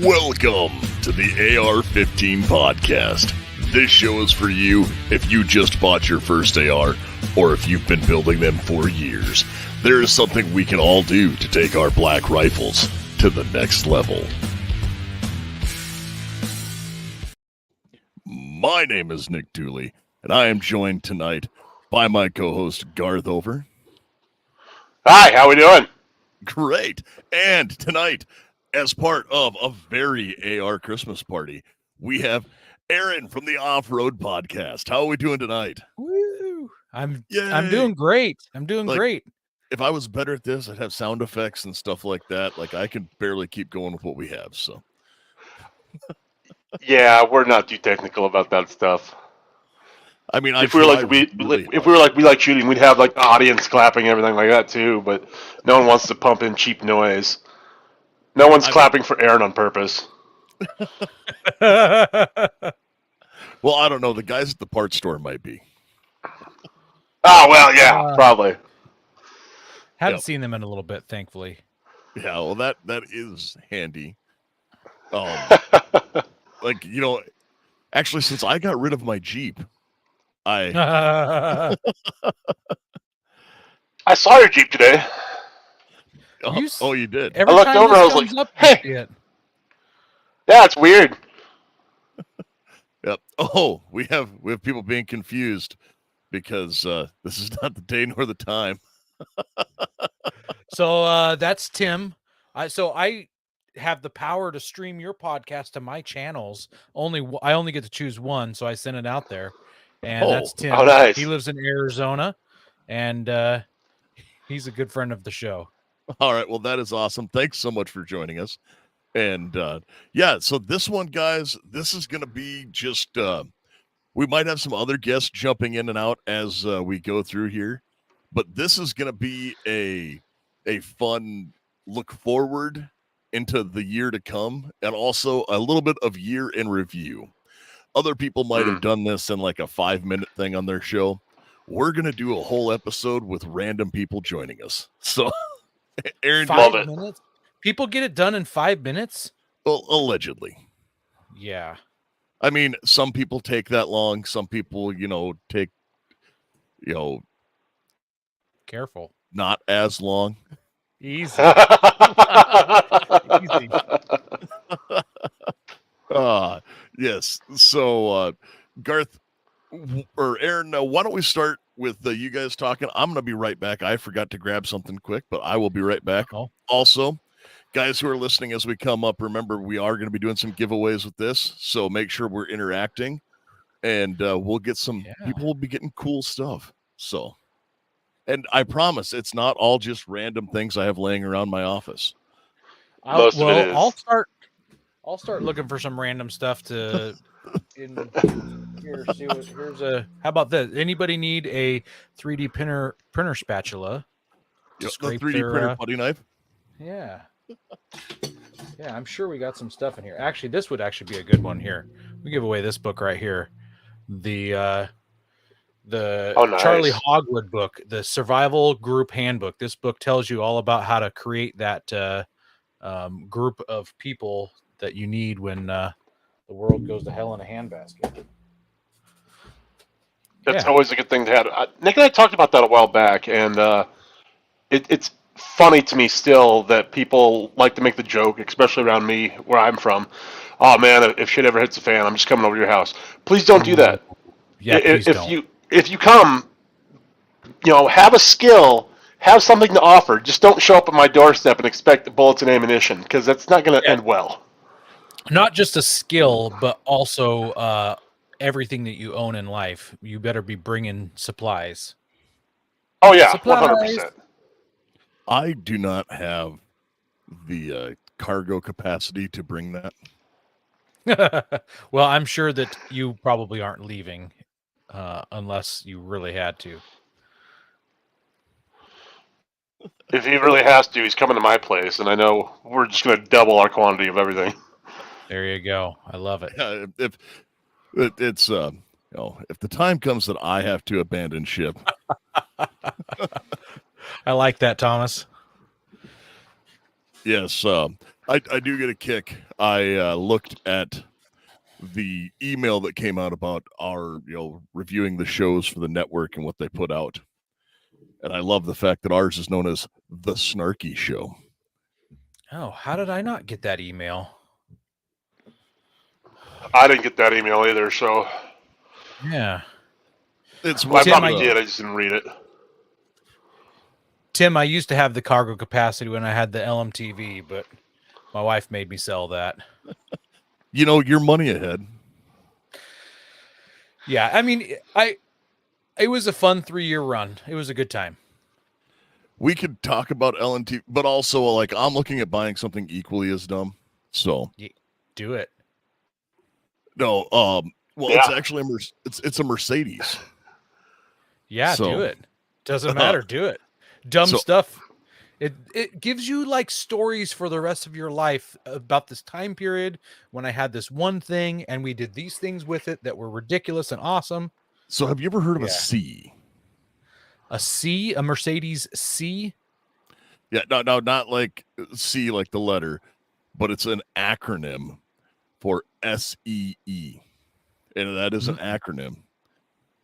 Welcome to the AR-15 podcast. This show is for you if you just bought your first AR or if you've been building them for years. There is something we can all do to take our black rifles to the next level. My name is Nick Dooley, and I am joined tonight by my co-host Garth Over. Hi, how we doing? Great. And tonight, as part of a very AR Christmas party, we have Aaron from the Off-Road Podcast. How are we doing tonight? Woo! I'm doing great. I'm doing great. If I was better at this, I'd have sound effects and stuff like that. Like, I can barely keep going with what we have, so. Yeah, we're not too technical about that stuff. I mean, if we were like we like shooting, we'd have like the audience clapping and everything like that too. But no one wants to pump in cheap noise. No one's clapping for Aaron on purpose. Well, I don't know. The guys at the parts store might be. Oh well, yeah, probably. Haven't seen them in a little bit, thankfully. Yeah, well, that is handy. Like, you know, actually, since I got rid of my Jeep, I saw your Jeep today. You did? I looked over, I was like, hey. Yeah, it's weird. Yep. Oh, we have people being confused because this is not the day nor the time. So that's Tim. I have the power to stream your podcast to my channels. I only get to choose one, so I send it out there. And that's Tim. Oh, nice. He lives in Arizona, and he's a good friend of the show. All right. Well, that is awesome. Thanks so much for joining us. And so this one, guys, this is going to be just, we might have some other guests jumping in and out as we go through here, but this is going to be a fun look forward into the year to come, and also a little bit of year in review. Other people might have done this in like a 5-minute thing on their show. We're going to do a whole episode with random people joining us. So, Aaron, 5 minutes? People get it done in 5 minutes? Well, allegedly. Yeah. I mean, some people take that long. Some people, take, careful. Not as long. Easy. Easy. Yes. So, Garth or Aaron, why don't we start with you guys talking? I'm going to be right back. I forgot to grab something quick, but I will be right back. Oh. Also, guys who are listening as we come up, remember, we are going to be doing some giveaways with this, so make sure we're interacting, and we'll get some people will be getting cool stuff. So, and I promise it's not all just random things I have laying around my office. I'll start looking for some random stuff to in here. See what here's a. How about this? Anybody need a 3D printer spatula? The 3D printer putty knife. Yeah. Yeah, I'm sure we got some stuff in here. Actually, this would actually be a good one here. We give away this book right here. The nice. Charlie Hogwood book, the Survival Group Handbook. This book tells you all about how to create that group of people that you need when the world goes to hell in a handbasket. That's always a good thing to have. Nick and I talked about that a while back, and it's funny to me still that people like to make the joke, especially around me where I'm from. Oh man, if shit ever hits the fan, I'm just coming over to your house. Please don't do that. Yeah, if you come, have a skill, have something to offer. Just don't show up at my doorstep and expect bullets and ammunition, because that's not going to end well. Not just a skill, but also everything that you own in life. You better be bringing supplies. Oh yeah, supplies. 100%. I do not have the cargo capacity to bring that. Well, I'm sure that you probably aren't leaving unless you really had to. If he really has to, he's coming to my place, and I know we're just going to double our quantity of everything. There you go. I love it. If it's if the time comes that I have to abandon ship. I like that, Thomas. Yes. I do get a kick. I looked at the email that came out about our, reviewing the shows for the network and what they put out. And I love the fact that ours is known as The Snarky Show. Oh, how did I not get that email? I didn't get that email either, so Yeah. It's well, I Tim, probably did. I just didn't read it. Tim, I used to have the cargo capacity when I had the LMTV, but my wife made me sell that. your money ahead. Yeah, I mean, it was a fun 3-year run. It was a good time. We could talk about LNT, but also like I'm looking at buying something equally as dumb. So Do it. no, well, Yeah. it's actually it's a Mercedes. Yeah, So- do it. Doesn't matter. Do it. Dumb So- stuff. It gives you like stories for the rest of your life about this time period when I had this one thing and we did these things with it that were ridiculous and awesome. So have you ever heard of a Yeah. C? A C, a Mercedes C. Yeah, no, not like C like the letter, but it's an acronym for SEE. And that is an acronym.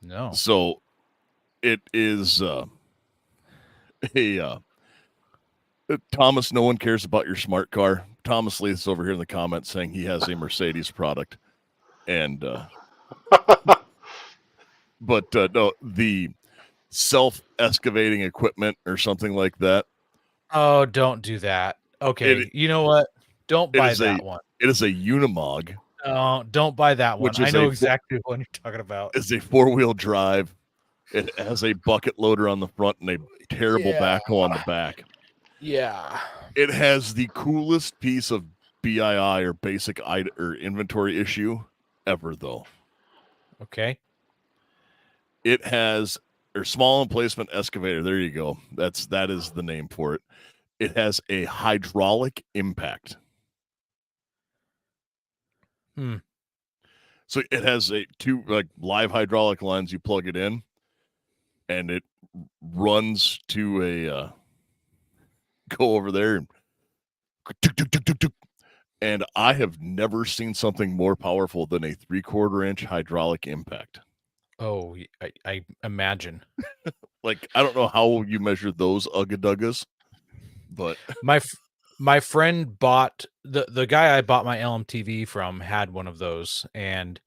No. So it is Thomas, no one cares about your smart car. Thomas Leith's over here in the comments saying he has a Mercedes product. And but no, the self-excavating equipment or something like that. Oh, don't do that. Okay, you know what? Don't buy that one. It is a Unimog. Oh, don't buy that one. Which is I know a exactly what you're talking about. It's a 4-wheel drive. It has a bucket loader on the front and a terrible backhoe on the back. Yeah. It has the coolest piece of BII or basic or inventory issue ever, though. Okay. It has a small emplacement excavator. There you go. That is the name for it. It has a hydraulic impact. So it has two live hydraulic lines. You plug it in, and it runs to a go over there and I have never seen something more powerful than a 3/4 inch hydraulic impact. Oh, I imagine. Like, I don't know how you measure those ugga-duggas, but my friend bought the guy I bought my LMTV from had one of those, and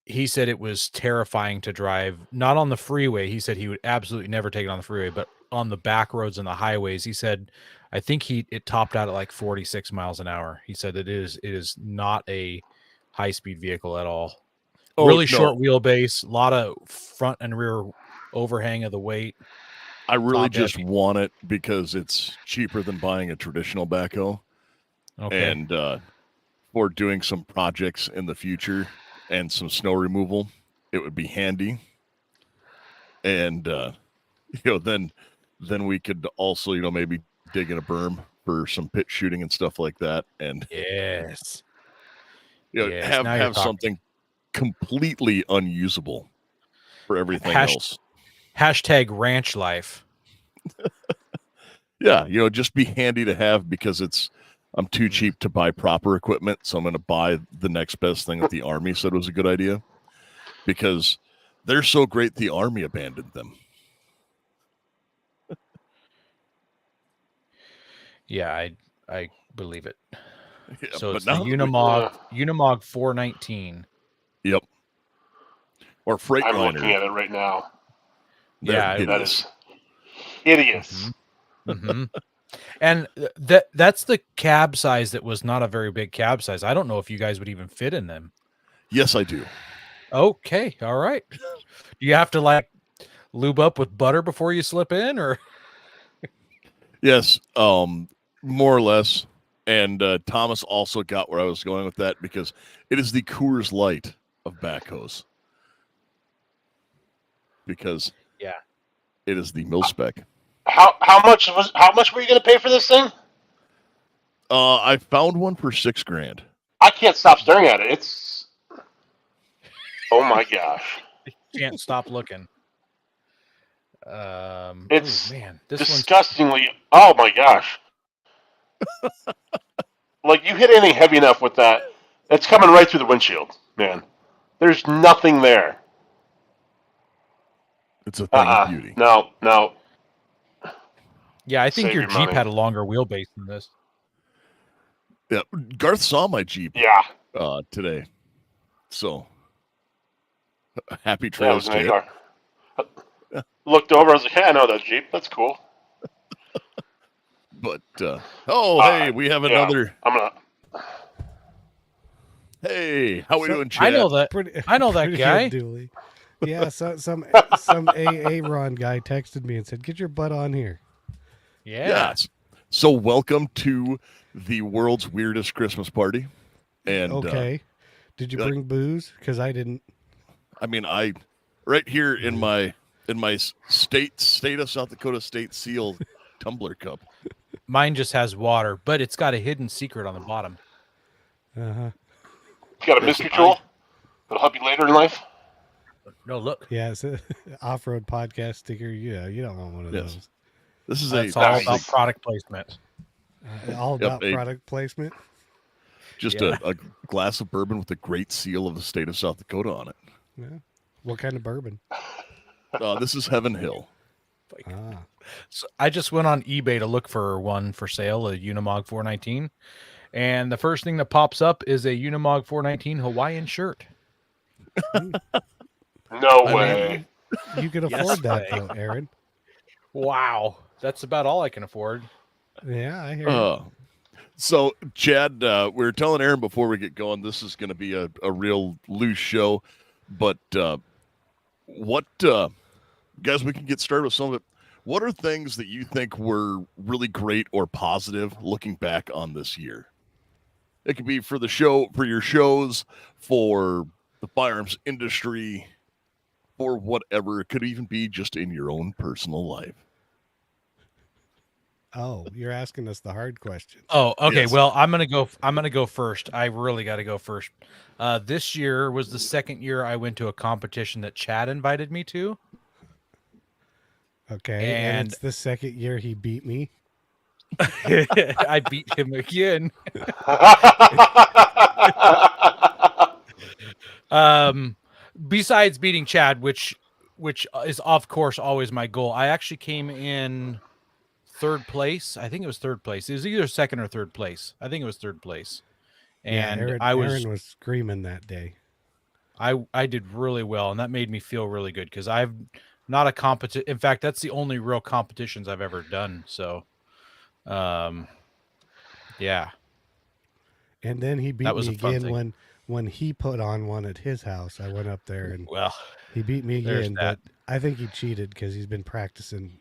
he said it was terrifying to drive, not on the freeway. He said he would absolutely never take it on the freeway, but on the back roads and the highways. He said, I think it topped out at like 46 miles an hour. He said it is not a high-speed vehicle at all. Really short wheelbase, a lot of front and rear overhang of the weight. I really just want it because it's cheaper than buying a traditional backhoe. Okay. And for doing some projects in the future and some snow removal, it would be handy. And then we could also, maybe dig in a berm for some pit shooting and stuff like that. And yes. Have something completely unusable for everything else. Hashtag ranch life. Yeah, just be handy to have because I'm too cheap to buy proper equipment, so I'm going to buy the next best thing that the Army said was a good idea because they're so great the Army abandoned them. Yeah, I believe it. Yeah, so it's the Unimog 419. Yep. Or Freightliner. I'm looking at it right now. Yeah, that is hideous. Mm-hmm. And that's the cab size that was not a very big cab size. I don't know if you guys would even fit in them. Yes, I do. Okay, all right. Do you have to like lube up with butter before you slip in, or? Yes, more or less. And Thomas also got where I was going with that because it is the Coors Light of backhoes. Because it is the mil-spec. How much were you going to pay for this thing? I found one for $6,000. I can't stop staring at it. It's oh my gosh! Can't stop looking. It's this disgustingly. Oh my gosh! Like, you hit anything heavy enough with that, it's coming right through the windshield, man. There's nothing there. It's a thing of beauty. No. Yeah, I think Save your your Jeep money. had a longer wheelbase than this. Yeah, Garth saw my Jeep Yeah. today, so happy Yeah, it trails was an to it. AR. Looked over, I was like, hey, I know that Jeep. That's cool. But hey, we have another. I'm gonna. Hey, how we doing, Chad? I know that. I know that pretty guy. good, Dooley. Yeah, some AA Ron guy texted me and said, "Get your butt on here." Yeah. Yes. So welcome to the world's weirdest Christmas party. And Okay, did you bring booze? Because I didn't. I mean, right here in my state of South Dakota state seal tumbler cup. Mine just has water, but it's got a hidden secret on the bottom. Uh-huh. You got a mystery tool that'll help you later in life. No, look. Yeah, it's an off-road podcast sticker. You don't want one of Yes. those. This is That's a all about product placement. All about product placement. just Yeah. a glass of bourbon with a great seal of the state of South Dakota on it. Yeah. What kind of bourbon? This is Heaven Hill. Ah. So I just went on eBay to look for one for sale, a Unimog 419, and the first thing that pops up is a Unimog 419 Hawaiian shirt. No way. You can Yes, afford that, way. though, Aaron. Wow, that's about all I can afford. Yeah, I hear you. So, Chad, we were telling Aaron before we get going, this is going to be a real loose show. But guys, we can get started with some of it. What are things that you think were really great or positive looking back on this year? It could be for the show, for your shows, for the firearms industry, or whatever. It could even be just in your own personal life. Oh, you're asking us the hard questions. Oh, okay. Yes. Well, I'm gonna go first. I really got to go first. This year was the second year I went to a competition that Chad invited me to. Okay, and And- it's the second year he beat me. I beat him again. Besides beating Chad, which is of course always my goal, I actually came in third place. I think it was third place. It was either second or third place. I think it was third place. And Aaron, Aaron was screaming that day. I did really well, and that made me feel really good because I've not a competition. In fact, that's the only real competitions I've ever done. So, yeah. And then he beat That was me a fun again thing. when he put on one at his house. I went up there and Well, he beat me there's again, that. but I think he cheated because he's been practicing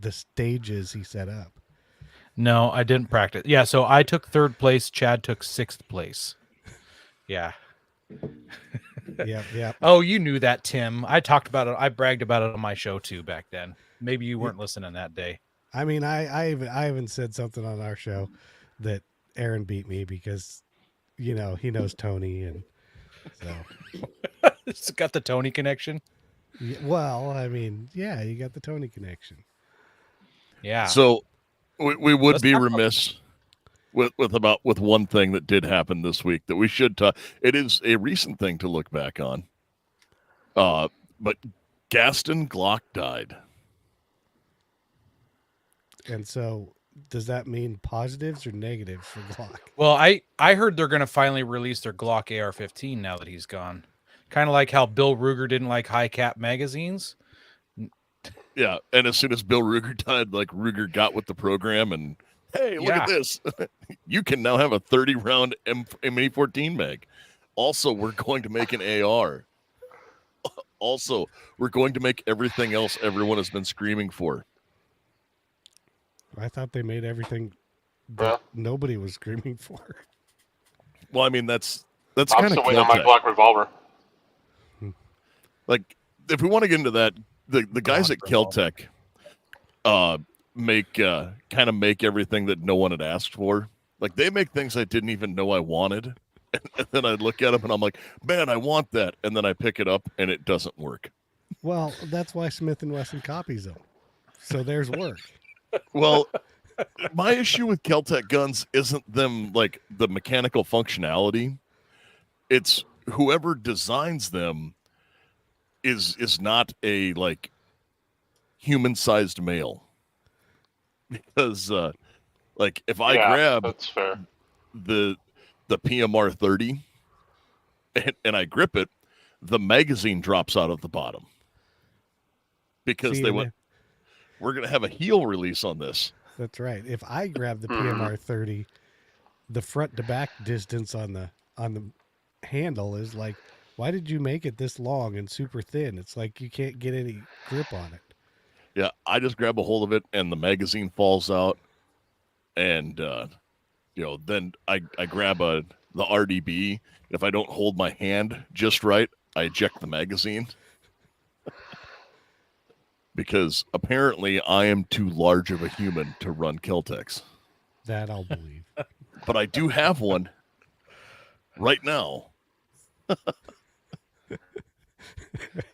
the stages he set up. No, I didn't practice. Yeah, so I took third place. Chad took sixth place. Yeah. Yep. Oh, you knew that, Tim. I talked about it. I bragged about it on my show too back then. Maybe you weren't listening that day. I mean, I even said something on our show that Aaron beat me because, he knows Tony, and so. It's got the Tony connection. Well, I mean, yeah, you got the Tony connection. Yeah. So we would Let's be talk about- remiss with one thing that did happen this week that we should talk. It is a recent thing to look back on. But Gaston Glock died. And so, does that mean positives or negatives for Glock? Well, I heard they're going to finally release their Glock AR-15 now that he's gone. Kind of like how Bill Ruger didn't like high cap magazines. Yeah, and as soon as Bill Ruger died, like Ruger got with the program and hey, look at this. You can now have a 30-round M14 mag. Also, we're going to make an AR. Also, we're going to make everything else everyone has been screaming for. I thought they made everything that nobody was screaming for. Well, I mean that's I'm kind of still waiting on my Glock revolver. like if we want to get into that, the guys at Keltec make make everything that no one had asked for. Like they make things I didn't even know I wanted. And then I look at them and I'm like, man, I want that. And then I pick it up and it doesn't work. Well, that's why Smith & Wesson copies them. So there's work. Well, My issue with Keltec guns isn't them like the mechanical functionality. It's whoever designs them is not a like human-sized male. Because like if I Yeah, grab that's fair. the PMR 30 and I grip it, the magazine drops out of the bottom. Because See, they and went, we're gonna have a heel release on this. that's right. If I grab the Mhm. PMR 30, the front to back distance on the handle is like, why did you make it this long and super thin? It's like you can't get any grip on it. Yeah, I just grab a hold of it and the magazine falls out, and then I grab the RDB. If I don't hold my hand just right, I eject the magazine because apparently I am too large of a human to run Keltecs. That I'll believe. But I do have one right now.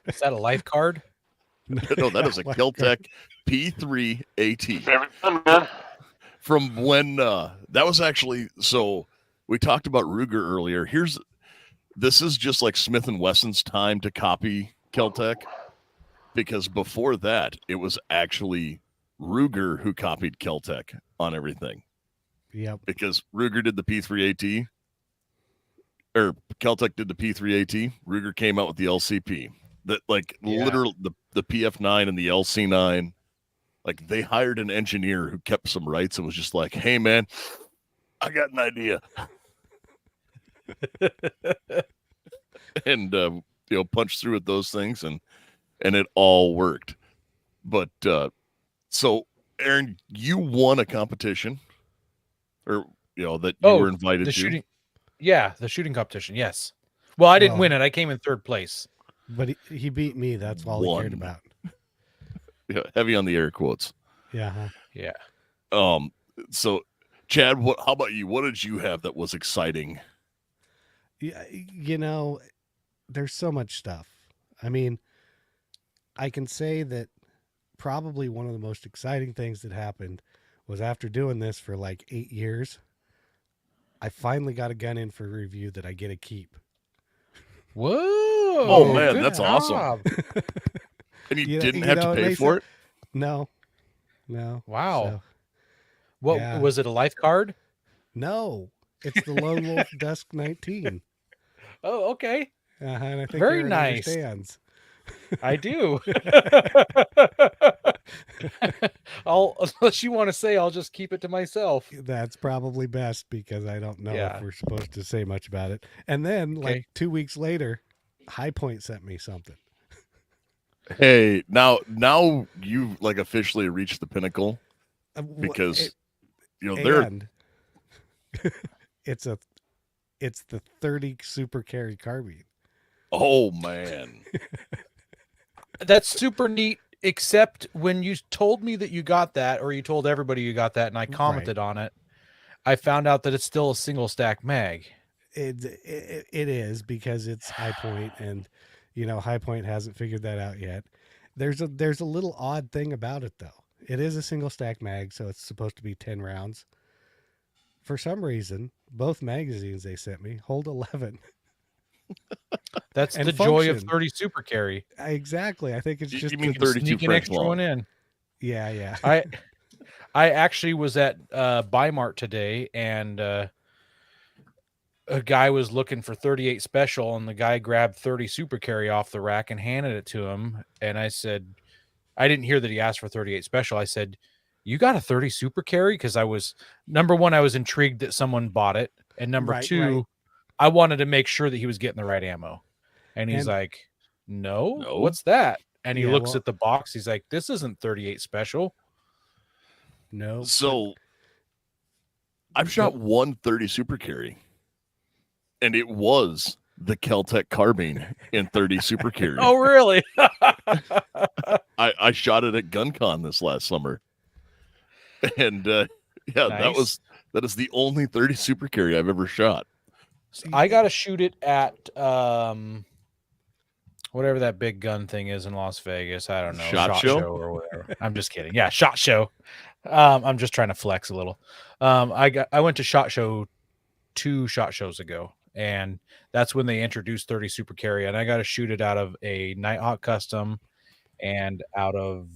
Is that a life card? No, that is a Like, Keltec P3 AT. Very fun, man. From when that was actually, so we talked about Ruger earlier. This is just like Smith & Wesson's time to copy Keltec, because before that it was actually Ruger who copied Keltec on everything. Yep. Because Ruger did the P3AT, or Keltec did the P3AT. Ruger came out with the LCP. That literally the PF9 and the LC9. Like they hired an engineer who kept some rights and was just like, "Hey man, I got an idea," and punched through with those things, and it all worked. But so Aaron, you won a competition, or that you were invited the to. shooting. Yeah, the shooting competition. Yes. Well, I didn't win it. I came in third place. But he beat me. That's all he cared about. Yeah, heavy on the air quotes. Yeah. Huh? Yeah. So Chad, how about you? What did you have that was exciting? Yeah, there's so much stuff. I mean, I can say that probably one of the most exciting things that happened was after doing this for like 8 years, I finally got a gun in for review that I get to keep. Whoa! Oh man, good that's job. awesome. And you You know- didn't you have know, to it pay makes for it? No. Wow. So, What yeah. was it? A life card? no, it's the Lone Wolf Dusk 19. Oh, okay. And I think Very Aaron nice. understands. I do. Unless you want to say, I'll just keep it to myself. That's probably best because I don't know Yeah. if we're supposed to say much about it. And then, like Okay. 2 weeks later, High Point sent me something. Hey, now you've like officially reached the pinnacle, because they're and it's the 30 super carry carbine. oh man. That's super neat, except when you told me that you got that, or you told everybody you got that, and I commented on it, I found out that it's still a single stack mag. It is because it's High Point, and High Point hasn't figured that out yet. There's a little odd thing about it though. It is a single stack mag, so it's supposed to be 10 rounds. For some reason, both magazines they sent me hold 11. That's And the joy of function. 30 super carry. Exactly. I think it's You just mean You can 32 sneak an Frank extra long. one in. Yeah. I actually was at Bi-Mart today, and a guy was looking for 38 special, and the guy grabbed 30 super carry off the rack and handed it to him. And I said, I didn't hear that he asked for 38 special. I said, "You got a 30 super carry?" Because I was, number one, I was intrigued that someone bought it, and number Right, two, right. I wanted to make sure that he was getting the right ammo. And he's And- like, no, No. what's that? And he Yeah, looks well- at the box. He's like, this isn't 38 special. No. So I've shot 130 super carry, and it was the Keltec carbine in 30 super carry. Oh, really? I shot it at GunCon this last summer, and Nice. that is the only 30 super carry I've ever shot. I got to shoot it at whatever that big gun thing is in Las Vegas. I don't know, Shot Show? or whatever. I'm just kidding. Yeah, SHOT Show. I'm just trying to flex a little. I went to SHOT Show 2 SHOT Shows ago, and that's when they introduced 30 Super Carry, and I got to shoot it out of a Nighthawk Custom and out of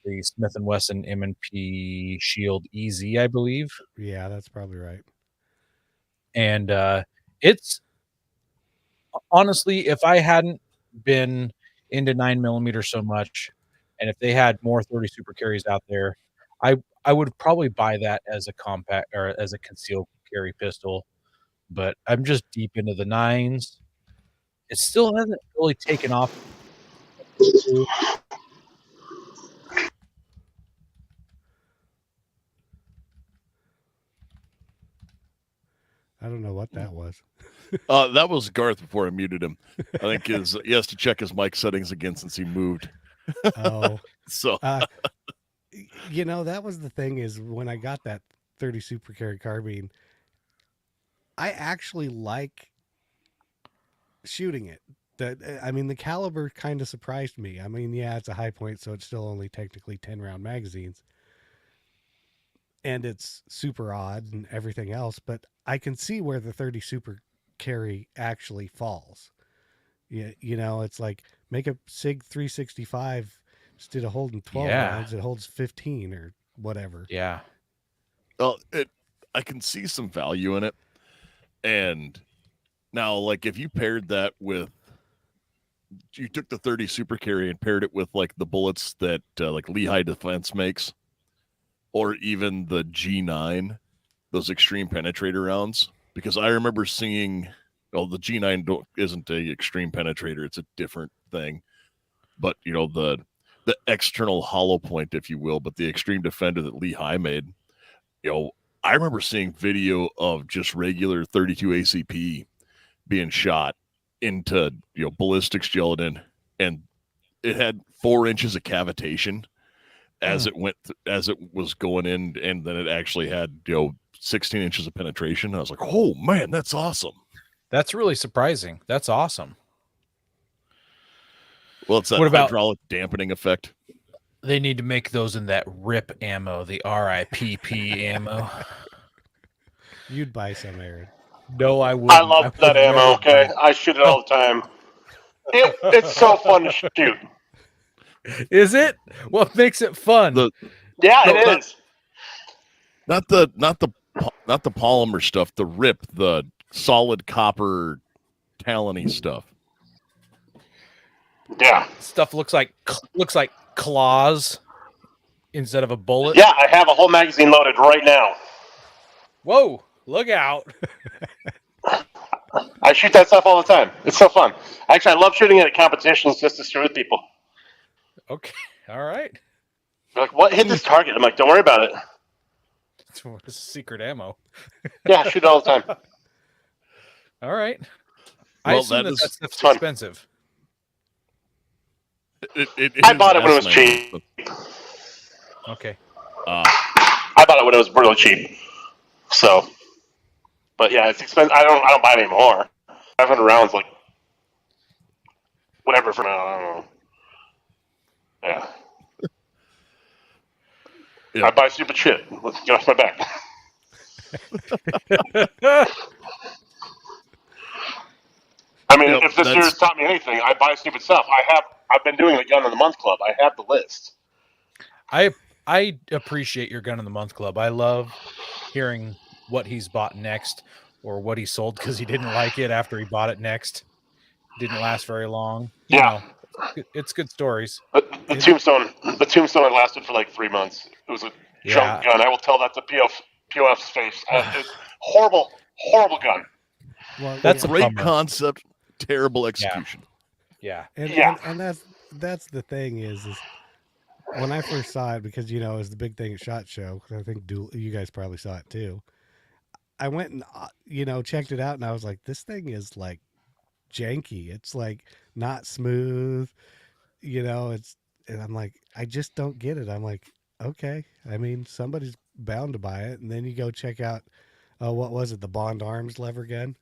the Smith & Wesson M&P Shield EZ, I believe. Yeah, that's probably right. And it's honestly, if I hadn't been into 9mm so much, and if they had more 30 Super Carries out there, I would probably buy that as a compact or as a concealed carry pistol. But I'm just deep into the 9s. It still hasn't really taken off. I don't know what that was. That was Garth before I muted him. I think he has to check his mic settings again since he moved. Oh, So you know, that was the thing is when I got that 30 Super Carry carbine, I actually like shooting it. I mean, the caliber kind of surprised me. I mean, yeah, it's a high point, so it's still only technically 10-round magazines. And it's super odd and everything else, but I can see where the 30 Super Carry actually falls. Yeah, you know, it's like make a SIG 365 instead of holding 12 rounds, it holds 15 or whatever. Yeah. well, I can see some value in it. And now, like, if you paired that with, you took the 30 Super Carry and paired it with like the bullets that like Lehigh Defense makes, or even the G9, those extreme penetrator rounds, because I remember seeing, well, the G9 isn't a extreme penetrator; it's a different thing. But you know the external hollow point, if you will, but the extreme defender that Lehigh made, you know, I remember seeing video of just regular 32 ACP being shot into, you know, ballistics gelatin, and it had 4 inches of cavitation as it went as it was going in, and then it actually had, you know, 16 inches of penetration. I was like, oh man, that's awesome. That's really surprising. That's awesome. Well, it's that What about- hydraulic dampening effect. They need to make those in that RIP ammo, the RIPP ammo. You'd buy some, Aaron. No, I wouldn't. I love that would ammo. never Okay, buy it. I shoot it all the time. It's so fun to shoot. Is it? What makes it fun? Yeah, No, it is. Not the polymer stuff, the RIP, the solid copper talony stuff. Yeah. Stuff looks like claws instead of a bullet. Yeah, I have a whole magazine loaded right now. Whoa, look out. I shoot that stuff all the time. It's so fun. Actually, I love shooting it at competitions just to screw with people. Okay, all right. They're like, what hit this target? I'm like, don't worry about it. It's secret ammo. Yeah, I shoot it all the time. All right. I Well, assume that is that's fun. expensive. I bought it when it was cheap. Okay. I bought it when it was really cheap. So, but yeah, it's expensive. I don't buy it anymore. 500 rounds, like whatever for now. I don't know. Yeah. Yeah. I buy stupid shit. Let's get off my back. I mean, Yep, if this year's taught me anything, I buy stupid stuff. I've been doing the Gun of the Month Club. I have the list. I appreciate your Gun of the Month Club. I love hearing what he's bought next or what he sold because he didn't like it after he bought it next. Didn't last very long. You know, it's good stories. The Tombstone lasted for like 3 months. It was a junk gun. I will tell that to POF's face. It's horrible gun. Well, That's a great concept, terrible execution. Yeah. And that's the thing is when I first saw it, because you know it was the big thing at SHOT Show. I think you guys probably saw it too. I went and checked it out, and I was like, this thing is like janky. It's like not smooth. And I'm like, I just don't get it. I'm like, okay. I mean, somebody's bound to buy it, and then you go check out what was it, the Bond Arms lever gun.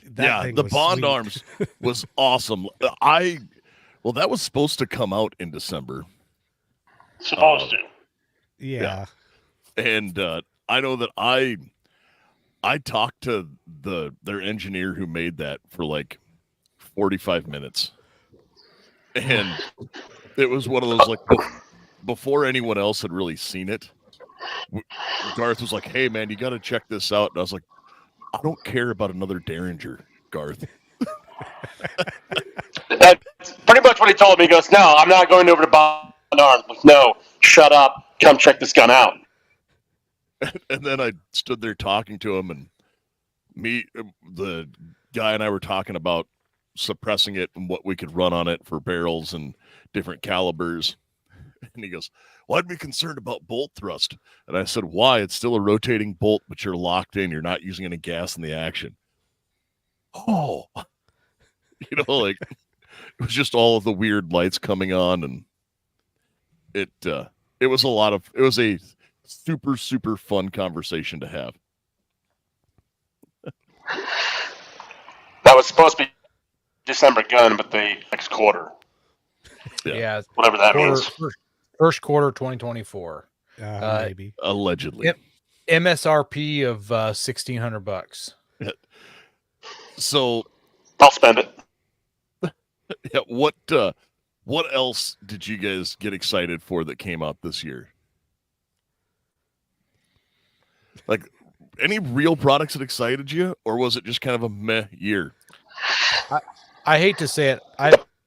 That thing the was Bond sweet. Arms was awesome. Well, that was supposed to come out in December. Supposed to. Yeah. And I know that I talked to their engineer who made that for like 45 minutes. And it was one of those like before anyone else had really seen it. Garth was like, "Hey man, you got to check this out." And I was like, "I don't care about another Derringer, Garth." That's pretty much what he told me. He goes, "No, I'm not going over to Bond Arms." No, shut up. Come check this gun out. And then I stood there talking to him, and the guy and I were talking about suppressing it and what we could run on it for barrels and different calibers. And he goes, "Well, I'd be concerned about bolt thrust." And I said, "Why? It's still a rotating bolt, but you're locked in. You're not using any gas in the action." Oh, like it was just all of the weird lights coming on, and it was a super, super fun conversation to have. That was supposed to be December gun, but the next quarter, Yeah, whatever that means. First quarter 2024. Maybe. Allegedly. Yep. MSRP of $1,600. So I'll spend it. yeah, what else did you guys get excited for that came out this year? Like any real products that excited you, or was it just kind of a meh year? I hate to say it.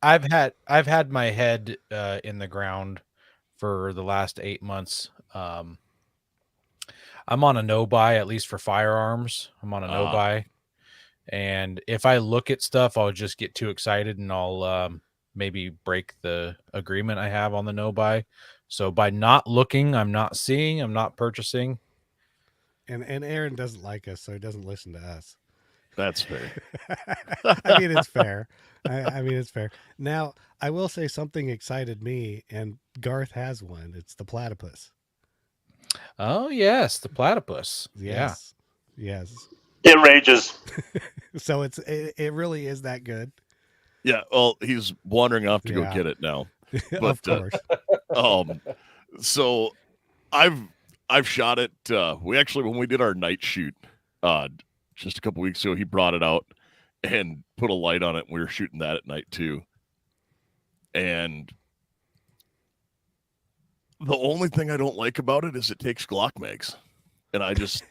I've had my head in the ground for the last 8 months. I'm on a no buy, at least for firearms. I'm on a no buy, and if I look at stuff, I'll just get too excited and I'll maybe break the agreement I have on the no buy. So by not looking, I'm not seeing, I'm not purchasing. And Aaron doesn't like us, so he doesn't listen to us. That's fair. I mean, it's fair. I mean, it's fair. Now, I will say something excited me, and Garth has one. It's the platypus. Oh yes, the platypus. Yes. Yes. It rages. So it really is that good. Yeah, well, he's wandering off to go get it now. Of course. So I've shot it. We actually, when we did our night shoot, just a couple weeks ago, he brought it out and put a light on it. And we were shooting that at night too. And the only thing I don't like about it is it takes Glock mags, and I just,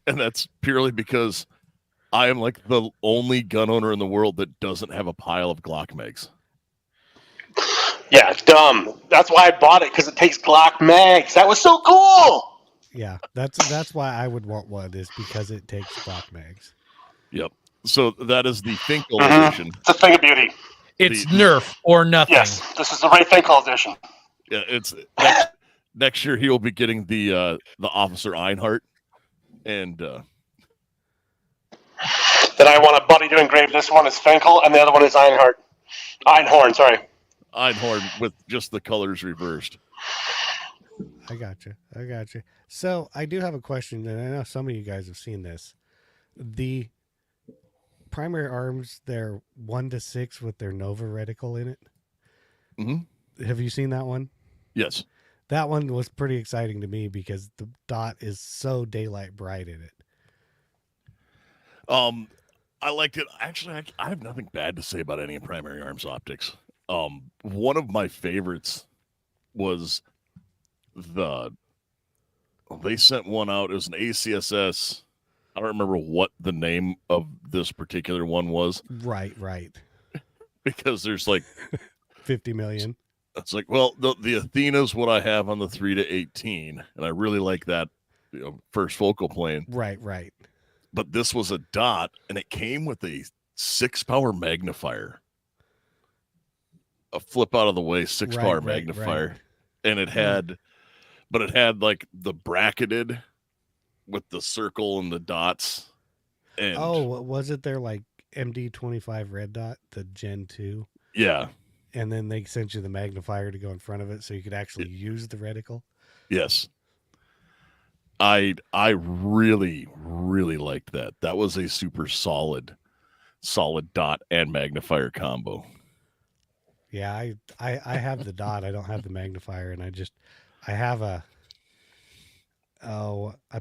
and that's purely because I am like the only gun owner in the world that doesn't have a pile of Glock mags. Yeah, it's dumb. That's why I bought it, because it takes Glock mags. That was so cool. Yeah, that's why I would want one, is because it takes Glock mags. Yep. So that is the Finkel edition. It's a thing of beauty. It's Nerf or nothing. Yes, this is the Ray Finkel edition. Yeah, it's next year he will be getting the Officer Einhardt, and Then I want a buddy to engrave. This one is Finkel, and the other one is Einhorn. Sorry. Einhorn with just the colors reversed. I got you. So I do have a question, and I know some of you guys have seen this. The primary arms, they're 1-6 with their Nova reticle in it. Mm-hmm. Have you seen that one? Yes. That one was pretty exciting to me because the dot is so daylight bright in it. I liked it. Actually, I have nothing bad to say about any primary arms optics. One of my favorites was they sent one out. It was an ACSS. I don't remember what the name of this particular one was. Right. Because there's like 50 million. It's like, well, the Athena's what I have on the 3-18, and I really like that first focal plane. Right. But this was a dot, and it came with a 6-power magnifier. A flip out of the way 6-power magnifier. Right. And it had, but it had like the bracketed with the circle and the dots. And was it their like MD25 red dot, the Gen 2? Yeah. And then they sent you the magnifier to go in front of it so you could actually use the reticle? Yes. I really liked that. That was a super solid dot and magnifier combo. Yeah, I have the dot. I don't have the magnifier, and I have I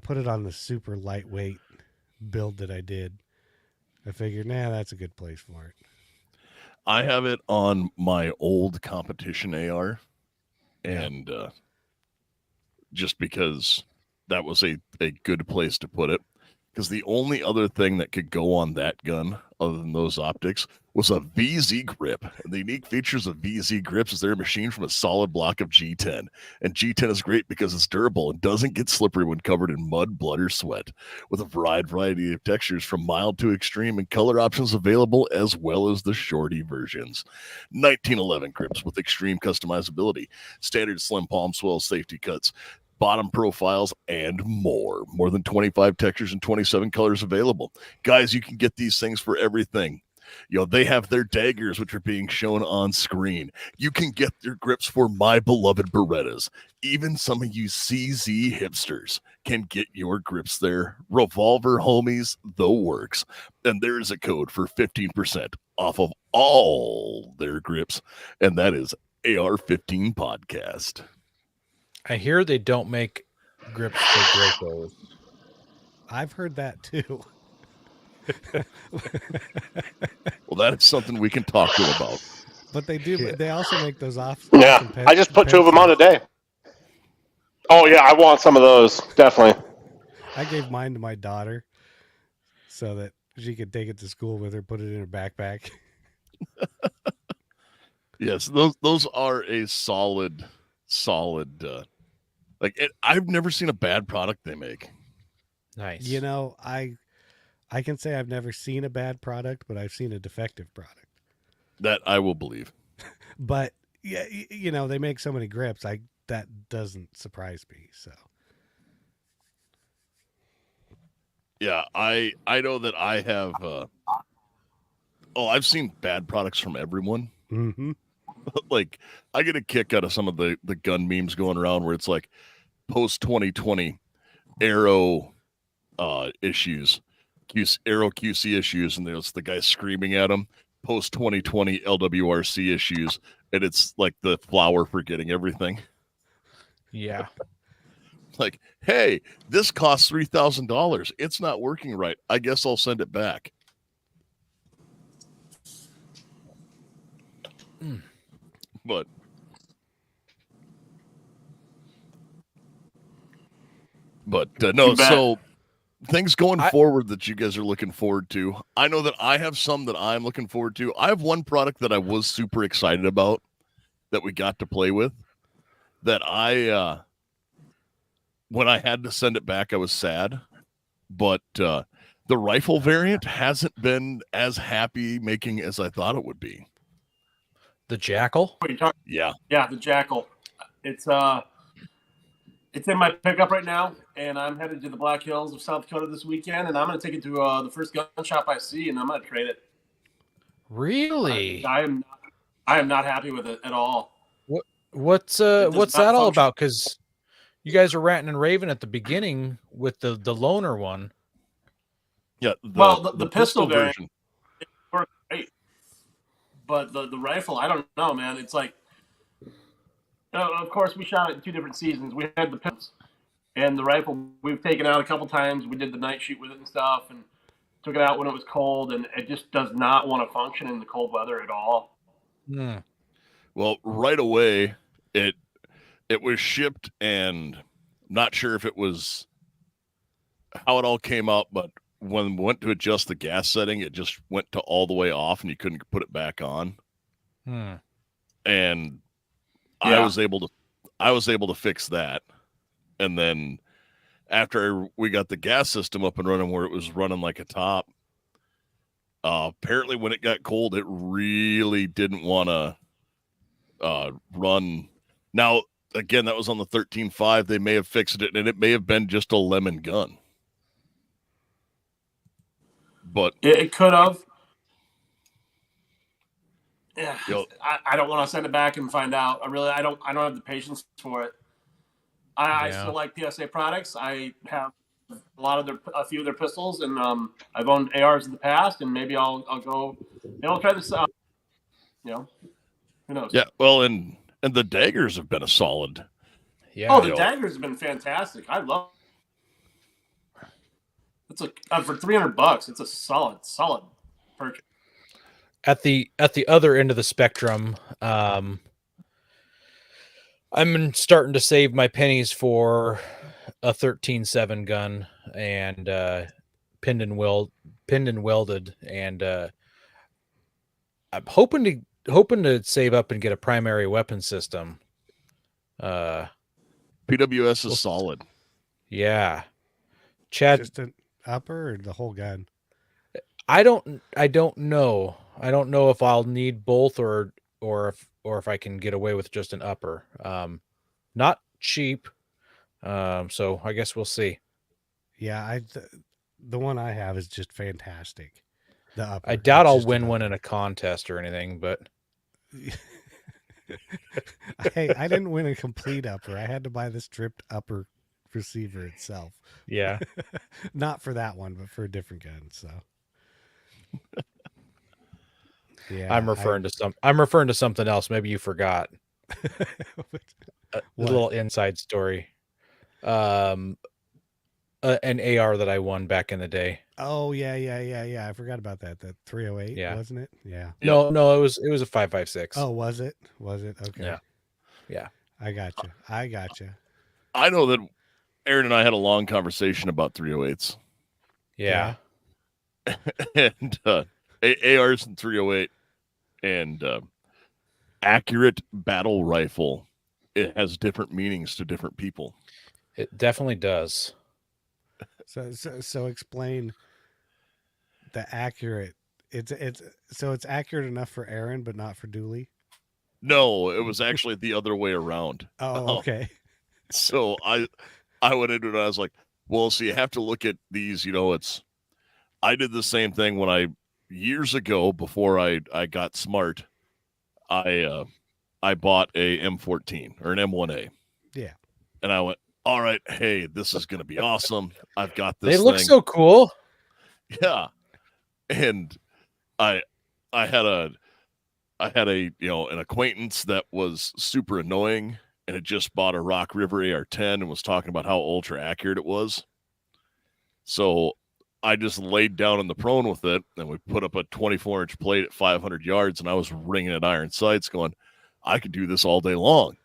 put it on the super lightweight build that I did. I figured, that's a good place for it. I have it on my old competition AR, Yeah. and just because that was a good place to put it. Because the only other thing that could go on that gun, other than those optics, was a VZ grip. And the unique features of VZ grips is they're machined from a solid block of G10. And G10 is great because it's durable and doesn't get slippery when covered in mud, blood, or sweat. With a variety of textures from mild to extreme and color options available, as well as the shorty versions. 1911 grips with extreme customizability, standard slim palm swell safety cuts, bottom profiles, and more. More than 25 textures and 27 colors available. Guys, you can get these things for everything. They have their daggers, which are being shown on screen. You can get their grips for my beloved Berettas. Even some of you CZ hipsters can get your grips there. Revolver homies, the works. And there is a code for 15% off of all their grips, and that is AR-15 podcast. I hear they don't make grips for Dracos. I've heard that too. Well, that is something we can talk to them about. But they do. Shit. They also make those off. Yeah, awesome I just put 2 of them on today. Oh yeah, I want some of those, definitely. I gave mine to my daughter so that she could take it to school with her, put it in her backpack. Yes, those are a solid. I've never seen a bad product they make. Nice. I can say I've never seen a bad product, but I've seen a defective product. That I will believe. But yeah, they make so many grips. That doesn't surprise me. So Yeah, I know that I have. I've seen bad products from everyone. mm-hmm. Like, I get a kick out of some of the gun memes going around where it's like post 2020 Arrow issues, Arrow QC issues, and there's the guy screaming at him. Post 2020 LWRC issues, and it's like the flower for getting everything. Yeah. Like, hey, this costs $3,000. It's not working right. I guess I'll send it back. But no, so things going forward that you guys are looking forward to. I know that I have some that I'm looking forward to. I have one product that I was super excited about that we got to play with that when I had to send it back, I was sad. But the rifle variant hasn't been as happy making as I thought it would be. The Jackal? Yeah. Yeah, the Jackal. It's in my pickup right now, and I'm headed to the Black Hills of South Dakota this weekend, and I'm going to take it to the first gun shop I see, and I'm going to trade it. Really? I am not happy with it at all. What's that all about? Because you guys were ranting and raving at the beginning with the loner one. Yeah. The pistol version works great, but the rifle, I don't know, man. It's like, of course, we shot it in 2 different seasons. We had the pistols and the rifle. We've taken out a couple times. We did the night shoot with it and stuff, and took it out when it was cold, and it just does not want to function in the cold weather at all. Hmm. Well, right away, it was shipped, and I'm not sure if it was how it all came out, but when we went to adjust the gas setting, it just went to all the way off, and you couldn't put it back on. And yeah. I was able to fix that, and then after we got the gas system up and running, where it was running like a top, apparently when it got cold, it really didn't want to run. Now, again, that was on the 13.5. They may have fixed it, and it may have been just a lemon gun. But it could have. Yeah, I don't want to send it back and find out. I don't have the patience for it. I Yeah. still like PSA products. I have a few of their pistols, and I've owned ARs in the past, and maybe I'll go. Maybe I'll try this out. You know, who knows? Yeah, well, and the daggers have been a solid. Yeah. Oh, the you know, daggers have been fantastic. I love. It's for $300. It's a solid purchase. At the other end of the spectrum, I'm starting to save my pennies for a 13.7 gun and pinned and welded, and I'm hoping to save up and get a primary weapon system. PWS is solid. Yeah, Chad. Just an upper or the whole gun? I don't know. I don't know if I'll need both or if I can get away with just an upper. Not cheap. So I guess we'll see. Yeah, the one I have is just fantastic. The upper. I doubt It's I'll just an win one upper. in a contest or anything, but Hey, I didn't win a complete upper. I had to buy the stripped upper receiver itself. yeah. Not for that one, but for a different gun. So, yeah, I'm referring to something else. Maybe you forgot. A What? little inside story. An AR that I won back in the day. Oh yeah. I forgot about that. That 308, Yeah. wasn't it? Yeah. No, it was a 5.56. Oh, was it? Was it? Okay. Yeah. Yeah. I gotcha. I know that Aaron and I had a long conversation about 308s Yeah. and ARs and 308 and accurate battle rifle. It has different meanings to different people. It definitely does. So explain the accurate. It's accurate enough for Aaron, but not for Dooley. No, it was actually the other way around. Oh, okay. So I went into it and I was like, well, so you have to look at these, I did the same thing when years ago before I got smart, I bought a M14 or an M1A. Yeah. And I went, all right, hey, this is going to be awesome. I've got this They look thing. so cool. Yeah. And I had an acquaintance that was super annoying and had just bought a Rock River AR-10 and was talking about how ultra accurate it was. So I just laid down in the prone with it, and we put up a 24-inch plate at 500 yards, and I was ringing at iron sights going, I could do this all day long.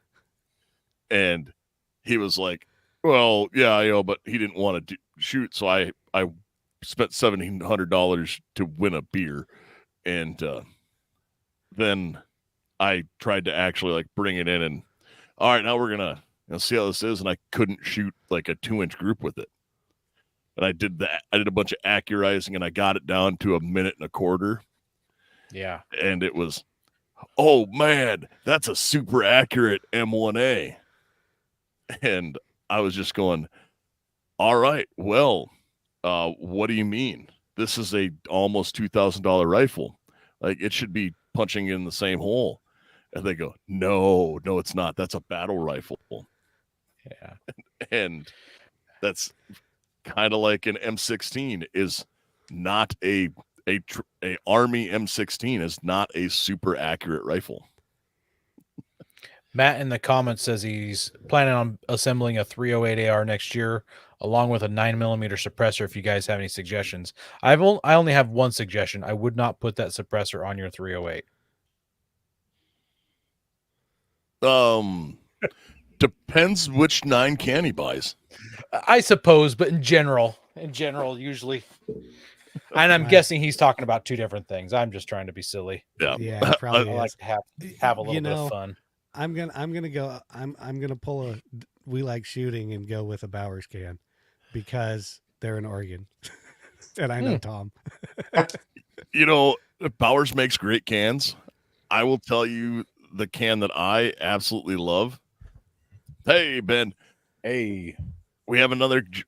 And he was like, well, yeah, but he didn't want to shoot, so I spent $1,700 to win a beer. And then I tried to actually bring it in and, all right, now we're going to see how this is. And I couldn't shoot like a 2-inch group with it. And I did that. I did a bunch of accurizing and I got it down to 1.25 minutes. Yeah. And it was, oh man, that's a super accurate M1A. And I was just going, all right, well, what do you mean? This is a almost $2,000 rifle. Like it should be punching in the same hole. And they go, no, it's not. That's a battle rifle. Yeah. And that's kind of like an M16 is not a Army M16 is not a super accurate rifle. Matt in the comments says he's planning on assembling a 308 AR next year, along with a 9mm suppressor. If you guys have any suggestions, I only have one suggestion. I would not put that suppressor on your 308. Depends which 9 can he buys. I suppose, but in general, usually. And I'm guessing he's talking about two different things. I'm just trying to be silly. Yeah, probably. I like to have a little bit of fun. I'm gonna pull a we like shooting and go with a Bowers can because they're in Oregon, and I know Tom. Bowers makes great cans. I will tell you the can that I absolutely love. Hey Ben, Hey, we have another guest.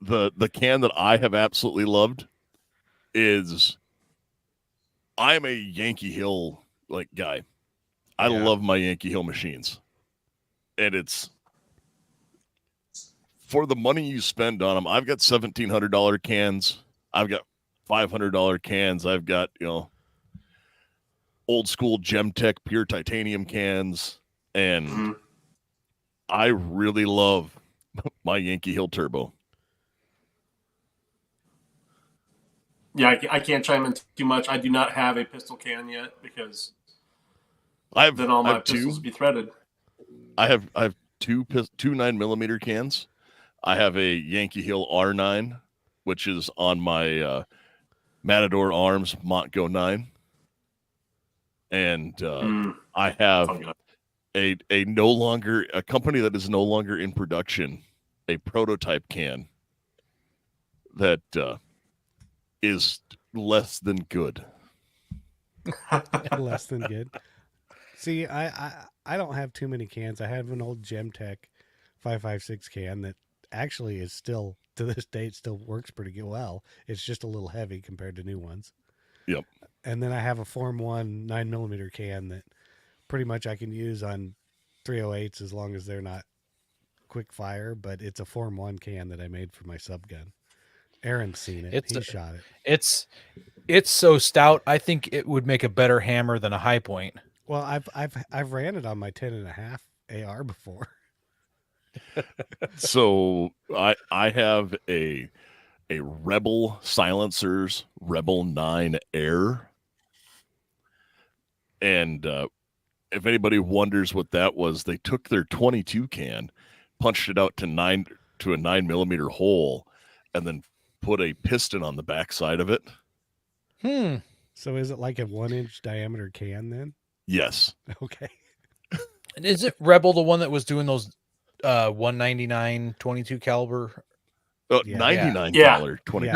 The can that I have absolutely loved is I'm a Yankee Hill like guy. I Yeah. love my Yankee Hill machines. And it's for the money you spend on them. I've got $1,700 cans. I've got $500 cans. I've got, old school Gemtech pure titanium cans. And Mhm. I really love my Yankee Hill Turbo. Yeah, I can't chime in too much. I do not have a pistol can yet because then all my pistols would be threaded. I have two 9mm cans. I have a Yankee Hill R9, which is on my Matador Arms Montgo 9, and I have a company that is no longer in production, a prototype can that is less than good. Less than good. See, I don't have too many cans. I have an old Gemtech 5.56 can that actually is still, to this date, still works pretty good. Well, it's just a little heavy compared to new ones. Yep. And then I have a Form 1 9mm can that pretty much I can use on 308s as long as they're not quick fire, but it's a Form 1 can that I made for my sub gun. Aaron's seen it. He shot it. It's so stout. I think it would make a better hammer than a high point. Well, I've ran it on my 10.5 AR before. So I have a Rebel Silencers Rebel 9 Air, and if anybody wonders what that was, they took their 22 can, punched it out to a 9mm hole, and then put a piston on the backside of it. So is it like a 1-inch diameter can then? Yes. Okay. And is it Rebel the one that was doing those 199 22 caliber? 99 Yeah. caliber 20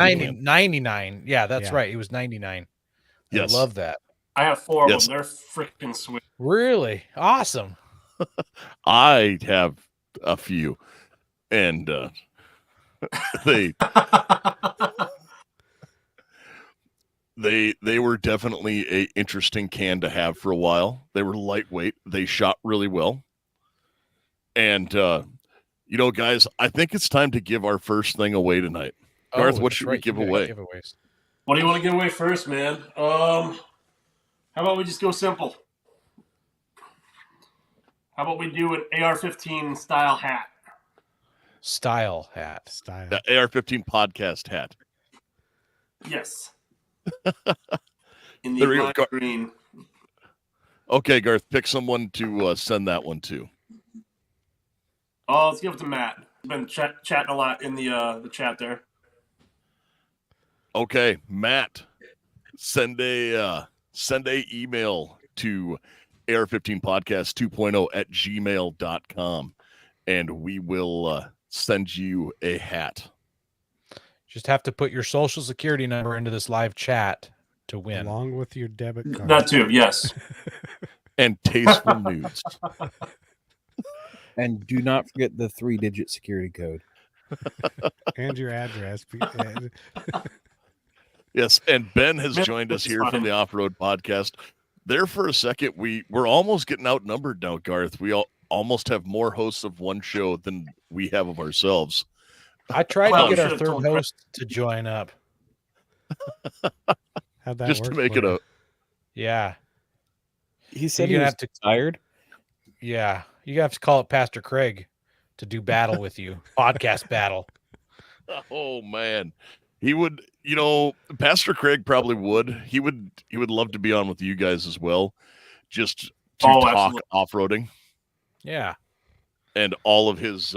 99. Yeah, that's right. It was 99. Yes. I love that. I have 4 of them. They're freaking sweet. Really awesome. I have a few, and they were definitely a interesting can to have for a while. They were lightweight. They shot really well. And guys, I think it's time to give our first thing away tonight. Garth, what should we give away? Giveaways. What do you want to give away first, man? How about we just go simple? How about we do an AR-15 style hat? Style hat. The AR-15 podcast hat. Yes. In the lime green. Okay, Garth, pick someone to send that one to. Oh, let's give it to Matt. He's been chatting a lot in the chat there. Okay, Matt, send a email to AR-15podcast 2.0 at gmail.com, and we will send you a hat. Just have to put your social security number into this live chat to win. Along with your debit card. That too, yes. And tasteful nudes. And do not forget the 3-digit security code. And your address. Yes, and Ben has joined us here from the Off-Road Podcast. There for a second, we're almost getting outnumbered now, Garth. We almost have more hosts of one show than we have of ourselves. I tried to get our third host to join up. How'd that just work to make for it you? Yeah. He said he was tired. Yeah. You have to call it Pastor Craig to do battle with you. Podcast battle. Oh man. He would, Pastor Craig probably would. He would love to be on with you guys as well. Just to talk absolutely. off-roading. Yeah. And all of his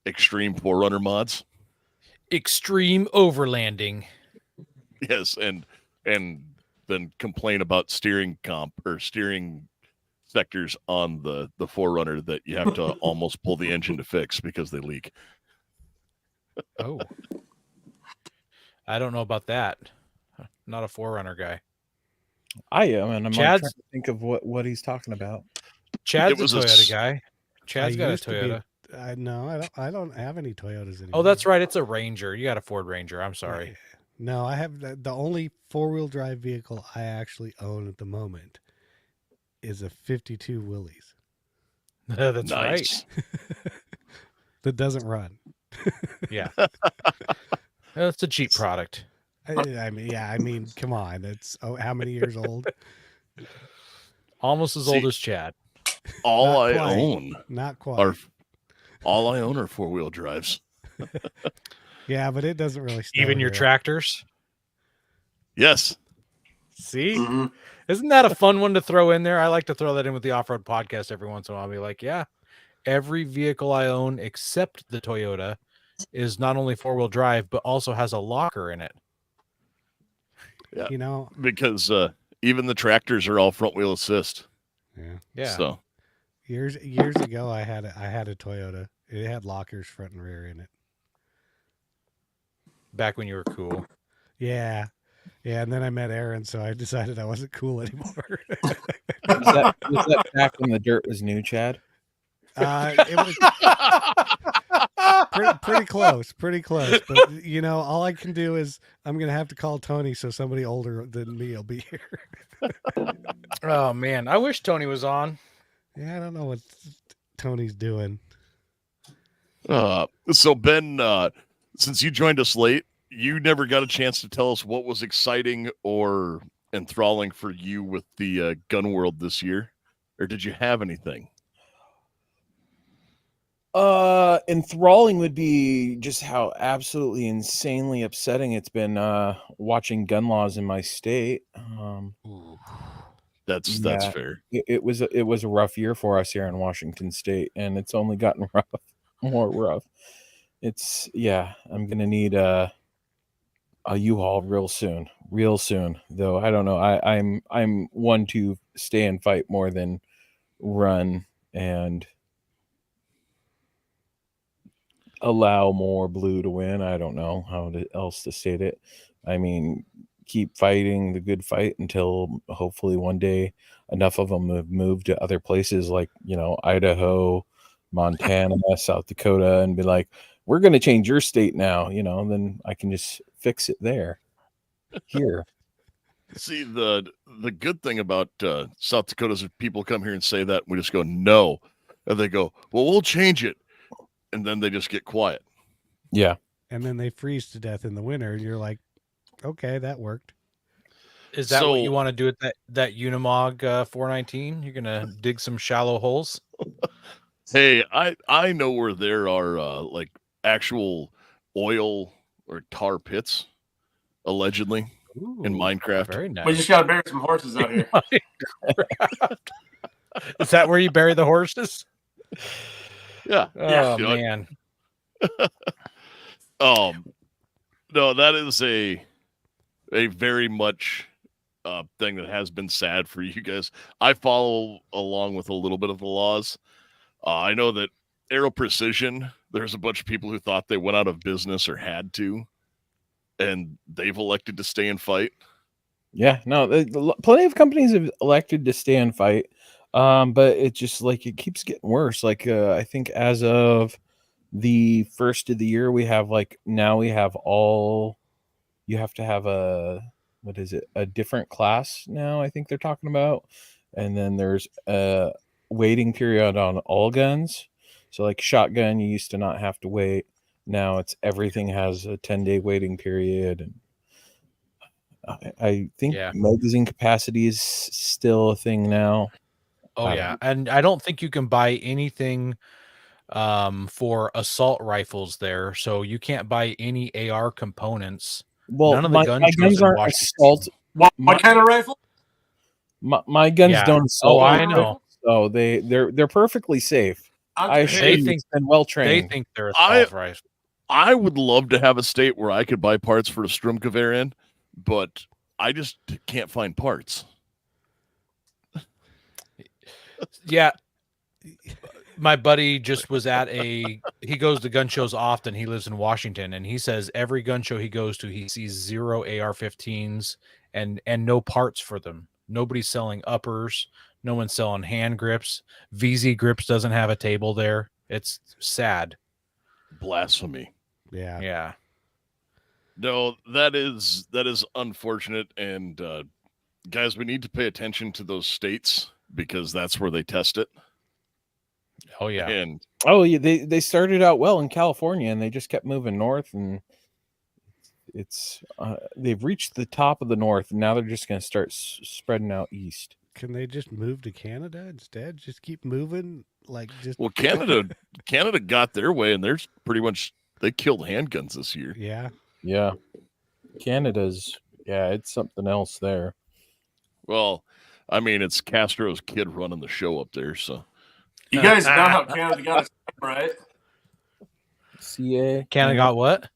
extreme Forerunner mods. Extreme overlanding. Yes, and then complain about steering sectors on the Forerunner that you have to almost pull the engine to fix because they leak. Oh. I don't know about that. Not a Forerunner guy. I am, and I'm Chad's- trying to think of what he's talking about. Chad's a Toyota guy. Chad's got a Toyota. No, I don't have any Toyotas anymore. Oh, that's right. It's a Ranger. You got a Ford Ranger. I'm sorry. No, I have the only 4-wheel drive vehicle I actually own at the moment is a 52 Willys. That's Nice. right. That doesn't run. Yeah. That's a cheap product. I mean, come on. It's how many years old? Almost as See, old as Chad. All Not I quite. own Not quite. are all I own are 4-wheel drives. Yeah, but it doesn't really snow Even your here. tractors. Yes. See? Mm-hmm. Isn't that a fun one to throw in there? I like to throw that in with the off-road podcast every once in a while. I'll be like, yeah, every vehicle I own except the Toyota is not only 4-wheel drive, but also has a locker in it. Yeah. You know, Because even the tractors are all front wheel assist. Yeah. So years ago, I had a Toyota. It had lockers front and rear in it. Back when you were cool. Yeah, and then I met Aaron, so I decided I wasn't cool anymore. Was that back when the dirt was new, Chad? It was pretty close. But you know, all I can do is I'm gonna have to call Tony, so somebody older than me will be here. Oh man, I wish Tony was on. Yeah, I don't know what Tony's doing. So Ben, since you joined us late, you never got a chance to tell us what was exciting or enthralling for you with the gun world this year, or did you have anything? Enthralling would be just how absolutely insanely upsetting it's been watching gun laws in my state. That's Yeah. fair. It was a rough year for us here in Washington State, and it's only gotten more rough. I'm gonna need a U-Haul real soon, though. I don't know. I'm one to stay and fight more than run and allow more blue to win. I don't know how else to state it. I mean, keep fighting the good fight until hopefully one day enough of them have moved to other places like, Idaho, Montana, South Dakota, and be like, we're going to change your state now, then I can just fix it there. Here. See, the good thing about South Dakota is if people come here and say that, we just go, no. And they go, well, we'll change it. And then they just get quiet. Yeah. And then they freeze to death in the winter, and you're like, okay, that worked. Is that what you want to do at that Unimog 419? You're gonna dig some shallow holes? Hey, I know where there are like actual oil or tar pits, allegedly, in Minecraft. Very nice. We just got to bury some horses out here. Is that where you bury the horses? Yeah. Oh man. No, that is a very much thing that has been sad for you guys. I follow along with a little bit of the laws. I know that Aero Precision, there's a bunch of people who thought they went out of business or had to, and they've elected to stay and fight. Yeah, no, plenty of companies have elected to stay and fight, but it just it keeps getting worse. I think as of the first of the year, we have you have to have a different class now. I think they're talking about, and then there's a waiting period on all guns. So shotgun, you used to not have to wait. Now everything has a 10-day waiting period, and I think magazine capacity is still a thing now. Oh yeah, and I don't think you can buy anything for assault rifles there, so you can't buy any AR components. Well, none of the my guns aren't assault. What kind of rifle? My guns don't assault. Oh, I know. So they're perfectly safe. I assure you, it's been well trained. They think they're assault rifles. I would love to have a state where I could buy parts for a Strumkewehr in, but I just can't find parts. Yeah. My buddy just was at he goes to gun shows often. He lives in Washington, and he says every gun show he goes to, he sees 0 AR-15s and no parts for them. Nobody's selling uppers. No one's selling hand grips. VZ Grips doesn't have a table there. It's sad. Blasphemy. Yeah. Yeah. No, that is unfortunate, and guys, we need to pay attention to those states because that's where they test it. Oh yeah. And Oh, yeah, they started out well in California, and they just kept moving north, and it's they've reached the top of the north, and now they're just going to start spreading out east. Can they just move to Canada instead? Just keep moving, well, Canada got their way, and there's pretty much they killed handguns this year. Yeah. Yeah, Canada's it's something else there. Well, I mean, it's Castro's kid running the show up there, so You guys know how Canada got its name, right? CA Canada got what?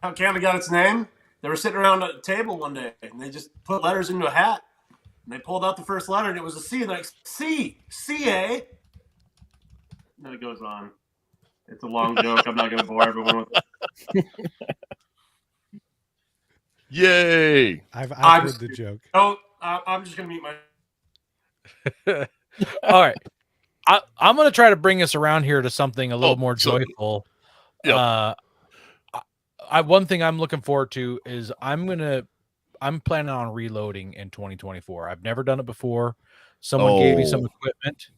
How Canada got its name? They were sitting around a table one day, and they just put letters into a hat. And they pulled out the first letter, and it was a C. And they're like, C, C-A. And then it goes on. It's a long joke. I'm not going to bore everyone with it. yay! I've heard the joke. No, I'm just going to mute my... All right. I'm going to try to bring us around here to something a little more joyful. Yep. One thing I'm looking forward to is I'm planning on reloading in 2024. I've never done it before. Someone gave me some equipment.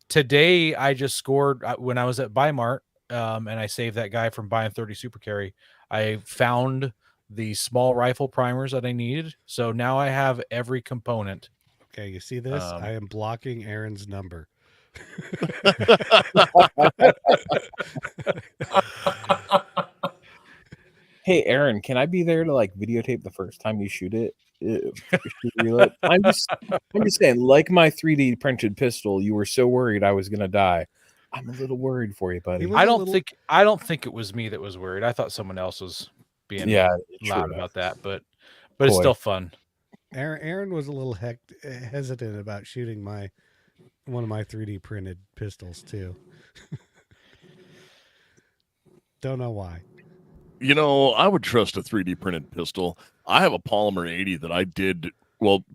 Today, I just scored when I was at Bi-Mart, and I saved that guy from buying 30 Super Carry. I found the small rifle primers that I needed. So now I have every component. Okay, you see this? I am blocking Aaron's number. Hey, Aaron, can I be there to videotape the first time you shoot it? Reload? I'm just saying, like my 3D printed pistol, you were so worried I was gonna die. I'm a little worried for you, buddy. I don't think it was me that was worried. I thought someone else was being loud about that, but it's still fun. Aaron was a little hesitant about shooting one of my 3D printed pistols too. Don't know why. You know, I would trust a 3D printed pistol. I have a polymer 80 that I did,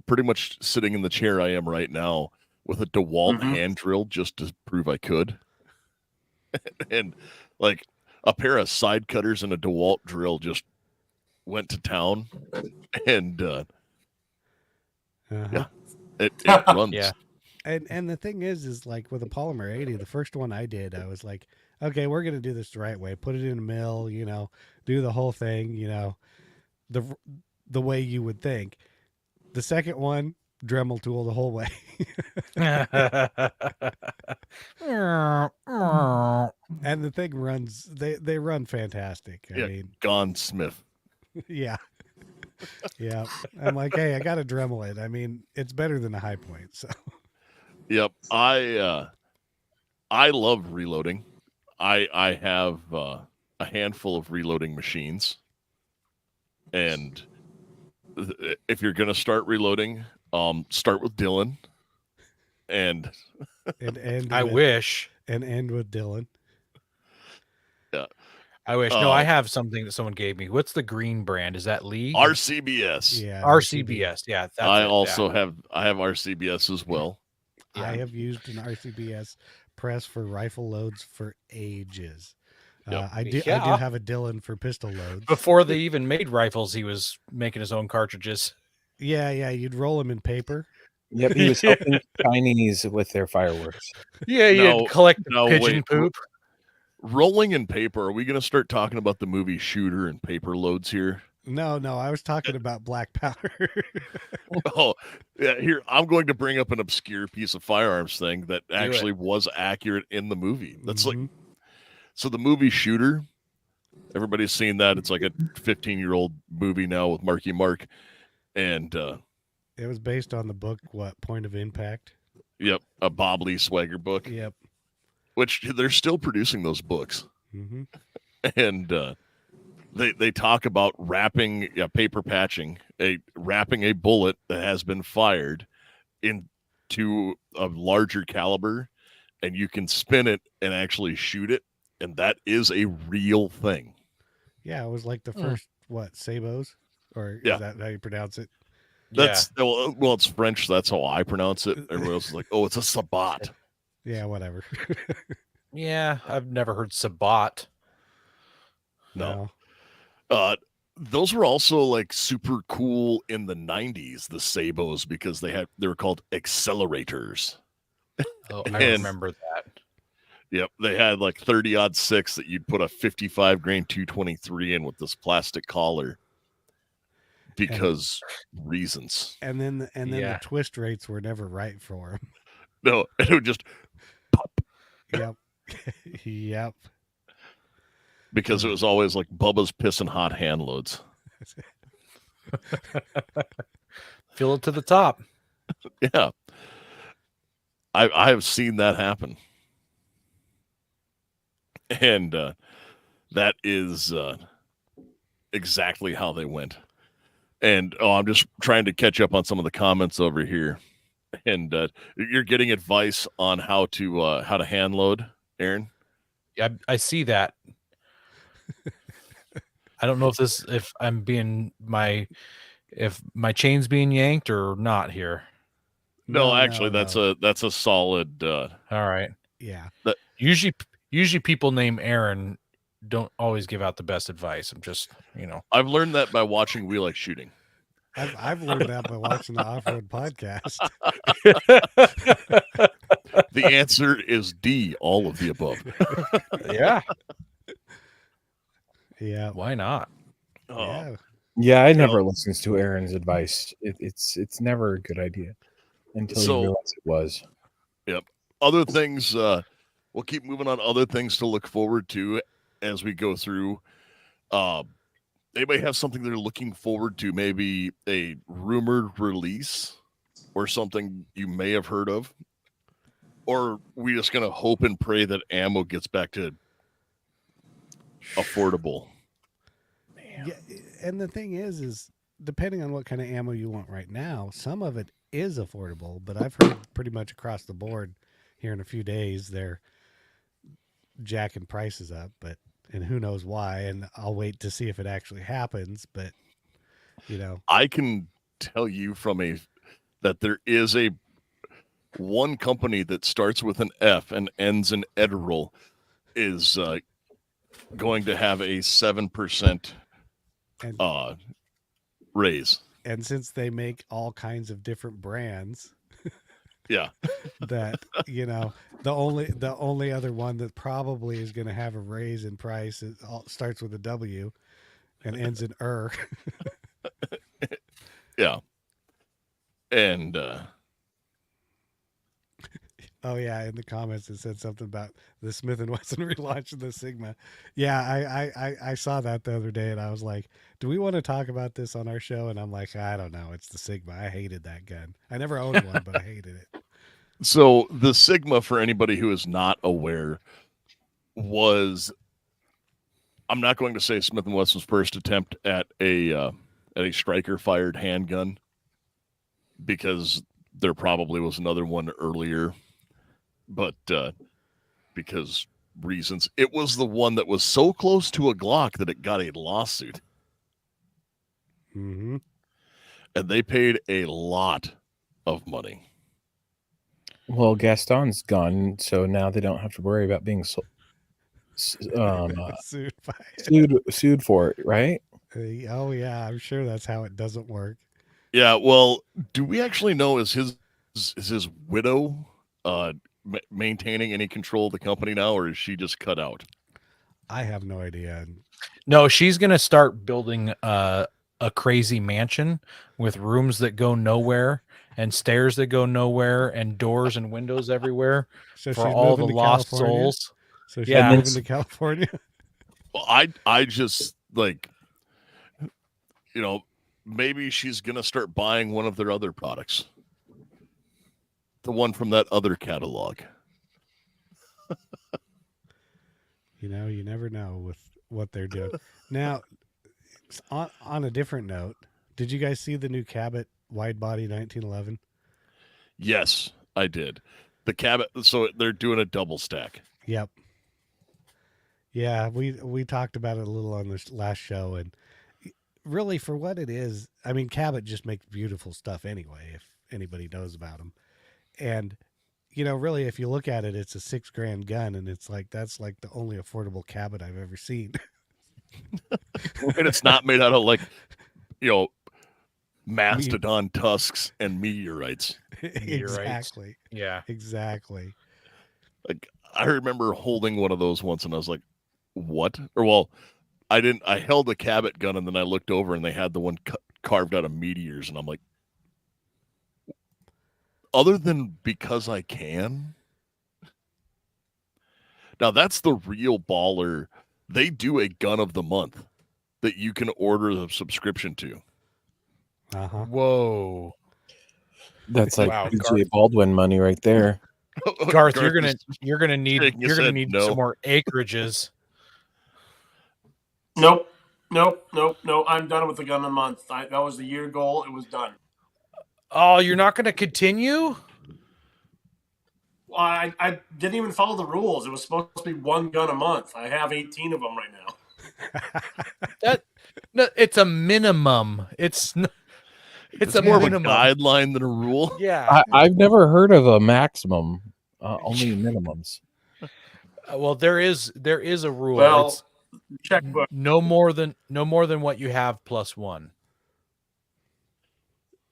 pretty much sitting in the chair I am right now with a DeWalt hand drill just to prove I could. And a pair of side cutters and a DeWalt drill just went to town. And it runs. Yeah. And the thing is with a polymer 80, the first one I did, I was like, okay, we're going to do this the right way. Put it in a mill, do the whole thing, the way you would think. The second one, Dremel tool the whole way. And the thing runs, they run fantastic. I mean, Gunsmith. Yeah. Yeah. I'm like, hey, I got to Dremel it. I mean, it's better than a High Point. So. Yep. I love reloading. I have a handful of reloading machines. And if you're going to start reloading, start with Dylan. And wish. And end with Dylan. Yeah. I wish. No, I have something that someone gave me. What's the green brand? Is that Lee? RCBS. Yeah. RCBS. Yeah. I have RCBS as well. Yeah. I have used an RCBS press for rifle loads for ages. Yep. I do have a Dylan for pistol loads. Before they even made rifles, he was making his own cartridges. Yeah. You'd roll them in paper. Yep, he was helping Chinese with their fireworks. Yeah, you'd collect pigeon poop. Rolling in paper. Are we going to start talking about the movie Shooter and paper loads here? No. I was talking about black powder. Oh, yeah. Here, I'm going to bring up an obscure piece of firearms thing that actually was accurate in the movie. That's so the movie Shooter, everybody's seen that. It's like a 15-year-old movie now with Marky Mark. And it was based on the book, Point of Impact? Yep, a Bob Lee Swagger book. Yep. Which they're still producing those books. Mm-hmm. And they talk about paper patching, wrapping a bullet that has been fired into a larger caliber, and you can spin it and actually shoot it, and that is a real thing. Yeah, it was like the first sabots, or is that how you pronounce it? That's well, it's French, so that's how I pronounce it. Everyone else is like, oh, it's a sabot. Yeah, whatever. Yeah, I've never heard sabot. No. those were also like super cool in the 90s, the Sabos, because they were called accelerators. Oh, I And remember that. yep, they had like 30-06 that you'd put a 55 grain 223 in with this plastic collar because reasons. And then the Yeah. twist rates were never right for him. No, it would just pop Yep. Yep. because it was always like Bubba's pissing hot hand loads. Fill it to the top. Yeah. I have seen that happen. And that is exactly how they went. And I'm just trying to catch up on some of the comments over here. And you're getting advice on how to hand load, Aaron? I see that. I don't know if I'm being if my chain's being yanked or not here. No, actually, that's a solid. All right. Yeah. Usually people named Aaron don't always give out the best advice. I'm just, I've learned that by watching We Like Shooting. I've learned that by watching the Off Road podcast. The answer is D, all of the above. Yeah. Yeah. Why not? Yeah. Yeah, I never listens to Aaron's advice. It's never a good idea until you realize it was. Yep. Other things, we'll keep moving on. Other things to look forward to as we go through. Anybody have something they're looking forward to? Maybe a rumored release or something you may have heard of? Or we just gonna hope and pray that ammo gets back to affordable? Yeah, and the thing is depending on what kind of ammo you want right now, some of it is affordable, but I've heard pretty much across the board here in a few days they're jacking prices up, and who knows why, and I'll wait to see if it actually happens, but I can tell you that there is one company that starts with an F and ends in Ederal is going to have a 7% raise. And since they make all kinds of different brands, yeah, that the only other one that probably is going to have a raise in price starts with a W and ends in yeah, and oh yeah, in the comments it said something about the Smith & Wesson relaunch of the Sigma. Yeah, I saw that the other day and I was like, do we want to talk about this on our show? And I'm like, I don't know. It's the Sigma. I hated that gun. I never owned one, but I hated it. So the Sigma, for anybody who is not aware, was, I'm not going to say Smith & Wesson's first attempt at a striker fired handgun, because there probably was another one earlier. But because reasons, it was the one that was so close to a Glock that it got a lawsuit. Mm-hmm. And they paid a lot of money. Well, Gaston's gone, so now they don't have to worry about being sued for it, right? Oh yeah, I'm sure that's how it doesn't work. Yeah, well, do we actually know is his widow maintaining any control of the company now, or is she just cut out? I have no idea. No, she's gonna start building a crazy mansion with rooms that go nowhere and stairs that go nowhere and doors and windows everywhere for all the lost souls. So she's moving to California. Well, I just like, maybe she's gonna start buying one of their other products. The one from that other catalog. You never know with what they're doing. Now, on a different note, did you guys see the new Cabot wide body 1911? Yes, I did. The Cabot, so they're doing a double stack. Yep. Yeah, we talked about it a little on this last show, and really for what it is, I mean, Cabot just makes beautiful stuff anyway, if anybody knows about them. And, really, if you look at it, it's a $6,000 gun, and it's like, that's like the only affordable Cabot I've ever seen. And it's not made out of like, mastodon tusks and meteorites. Exactly. Yeah. Exactly. Like, I remember holding one of those once and I was like, what? Or, well, I held a Cabot gun and then I looked over and they had the one carved out of meteors. And I'm like, other than because I can. Now, that's the real baller. They do a gun of the month that you can order the subscription to. Uh-huh. Whoa. That's like Wow, PJ Baldwin money right there. Garth, Garth is you're gonna need shaking his head no. some more acreages. Nope. I'm done with the gun a month. That was the year goal. It was done. Oh, you're not gonna continue? Well, I didn't even follow the rules. It was supposed to be one gun a month. I have 18 of them right now. No, it's a minimum. It's It's a more minimum. of a guideline than a rule. Yeah. I've never heard of a maximum, only minimums. Well, there is a rule. Well, It's checkbook. no more than what you have plus one.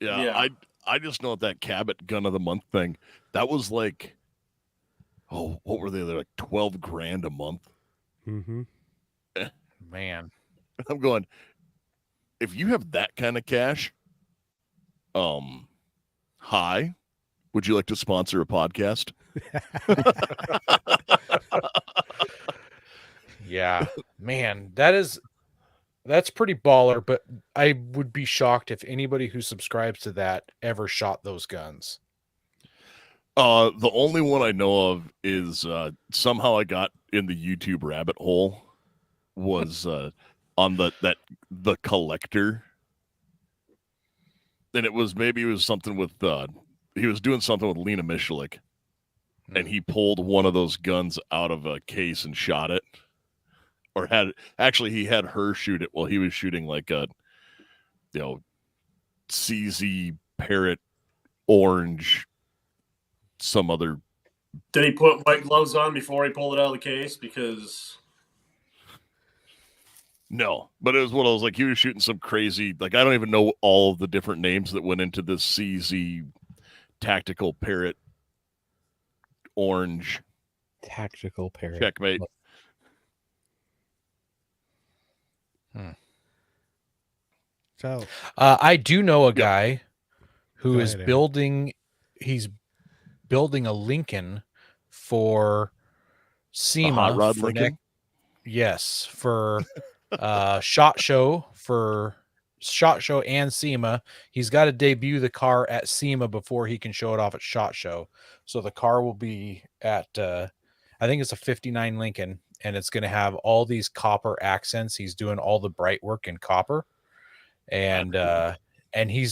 Yeah. I just know that Cabot gun of the month thing. That was like, what were they? They're like $12,000 a month. Mm-hmm. Man. I'm going, if you have that kind of cash, hi, would you like to sponsor a podcast? Yeah, man, that's pretty baller, but I would be shocked if anybody who subscribes to that ever shot those guns. The only one I know of is somehow I got in the YouTube rabbit hole was on the collector. And it was something with he was doing something with Lena Mishalik, and he pulled one of those guns out of a case and shot it. Or he had her shoot it while he was shooting like a CZ Parrot orange some other. Did he put white gloves on before he pulled it out of the case? Because no, but it was what I was like. He was shooting some crazy, like, I don't even know all of the different names that went into this CZ tactical Parrot orange Tactical Parrot. checkmate. So I do know a guy who Go is ahead, Aaron. building. He's building a Lincoln for SEMA. hot rod for Lincoln? Yes, for SHOT Show and SEMA. He's got to debut the car at SEMA before he can show it off at SHOT Show. So the car will be at I think it's a 59 Lincoln, and it's going to have all these copper accents. He's doing all the bright work in copper, and he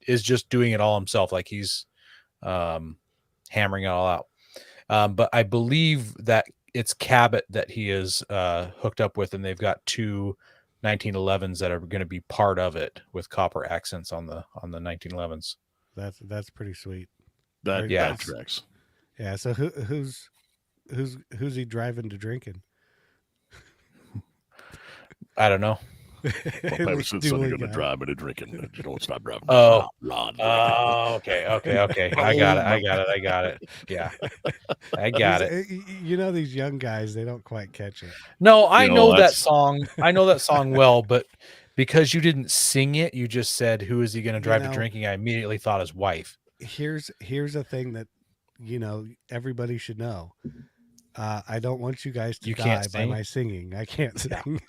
is just doing it all himself. Like he's hammering it all out. But I believe that it's Cabot that he is hooked up with, and they've got two 1911s that are going to be part of it with copper accents on the 1911s. that's pretty sweet. That Yes. tracks. Yeah. So who's he driving to drinking? I don't know. Well, ever since Sonny going to drive me to drinking, you don't stop driving. Oh. Rod. Okay. I got it. Yeah, I got it. You know, these young guys, they don't quite catch it. No, I You know, know that that's- song. I know that song well, but because you didn't sing it, you just said, "Who is he going to drive to drinking?" I immediately thought his wife. Here's a thing that everybody should know. I don't want you guys to You die can't by sing? my singing. I can't sing.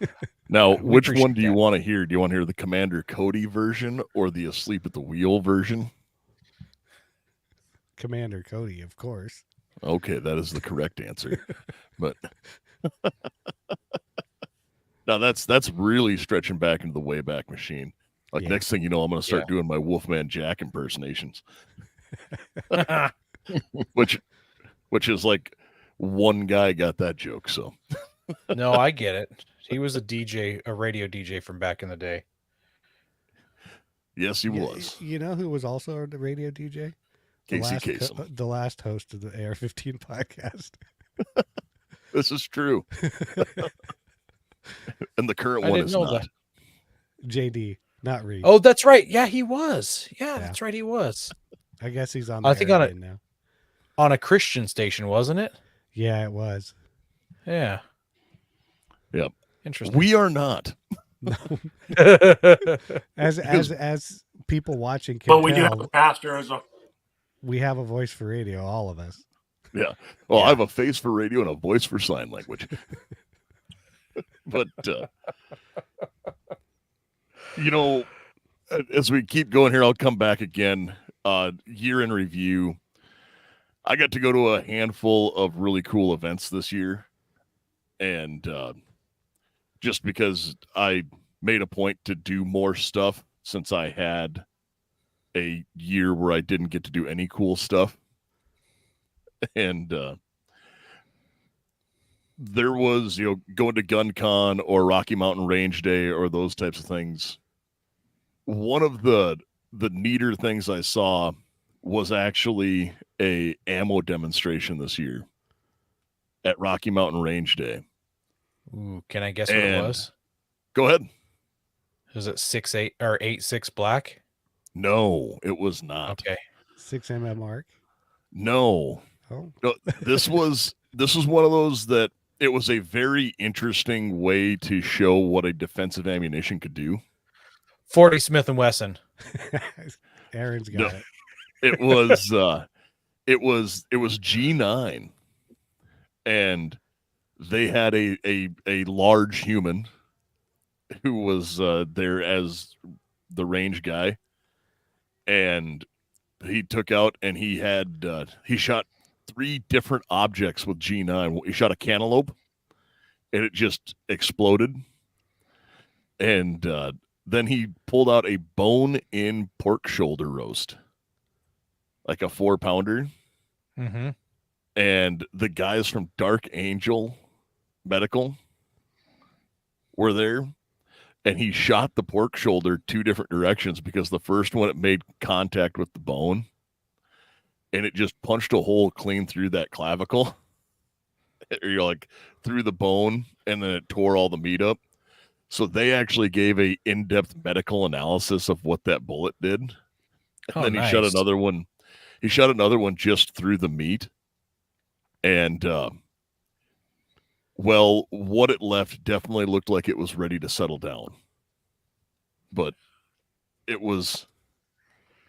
Now, We which one appreciate do you that. want to hear? Do you want to hear the Commander Cody version or the Asleep at the Wheel version? Commander Cody, of course. Okay, that is the correct answer. But now that's really stretching back into the Wayback Machine. Like Yeah. next thing you know, I'm going to start doing my Wolfman Jack impersonations, which is like one guy got that joke. So No, I get it. He was a DJ, a radio DJ from back in the day. yes, he Yeah, was. You know who was also the radio DJ? Casey Kasem. The last host of the AR-15 podcast. This is true. and the current I one didn't is know not. that. JD, not Reed. Oh, that's right. Yeah, he was. Yeah, Yeah. that's right. He was I guess he's on the I air think on again now. on a Christian station, wasn't it? Yeah, it was. Yeah. Yep. Interesting. We are not. No, Because- as people watching can But we do have tell, a pastor as a. we have a voice for radio, all of us. Yeah. Well, Yeah. I have a face for radio and a voice for sign language. But, you know, as we keep going here, I'll come back again. Year in review. I got to go to a handful of really cool events this year. And just because I made a point to do more stuff since I had a year where I didn't get to do any cool stuff. And there was, going to GunCon or Rocky Mountain Range Day or those types of things. One of the neater things I saw was actually a ammo demonstration this year at Rocky Mountain Range Day. Ooh, can I guess what it And- was? Go ahead. Was it 6.8 or 8.6 black? No, it was not. Okay. 6mm arc. No. Oh, No, this was one of those that it was a very interesting way to show what a defensive ammunition could do. 40 Smith & Wesson. Aaron's got No. it. It was it was G9, and they had a large human who was there as the range guy, and he took out and he had he shot 3 different objects with G9. He shot a cantaloupe, and it just exploded, and then he pulled out a bone-in pork shoulder roast, like a 4-pounder. Mm-hmm. And the guys from Dark Angel Medical were there, and he shot the pork shoulder 2 different directions because the first one, it made contact with the bone, and it just punched a hole clean through that clavicle. You're like through the bone, and then it tore all the meat up. So they actually gave a in-depth medical analysis of what that bullet did. And Oh, then he shot nice. another one. He shot another one just through the meat. And well, what it left definitely looked like it was ready to settle down. But it was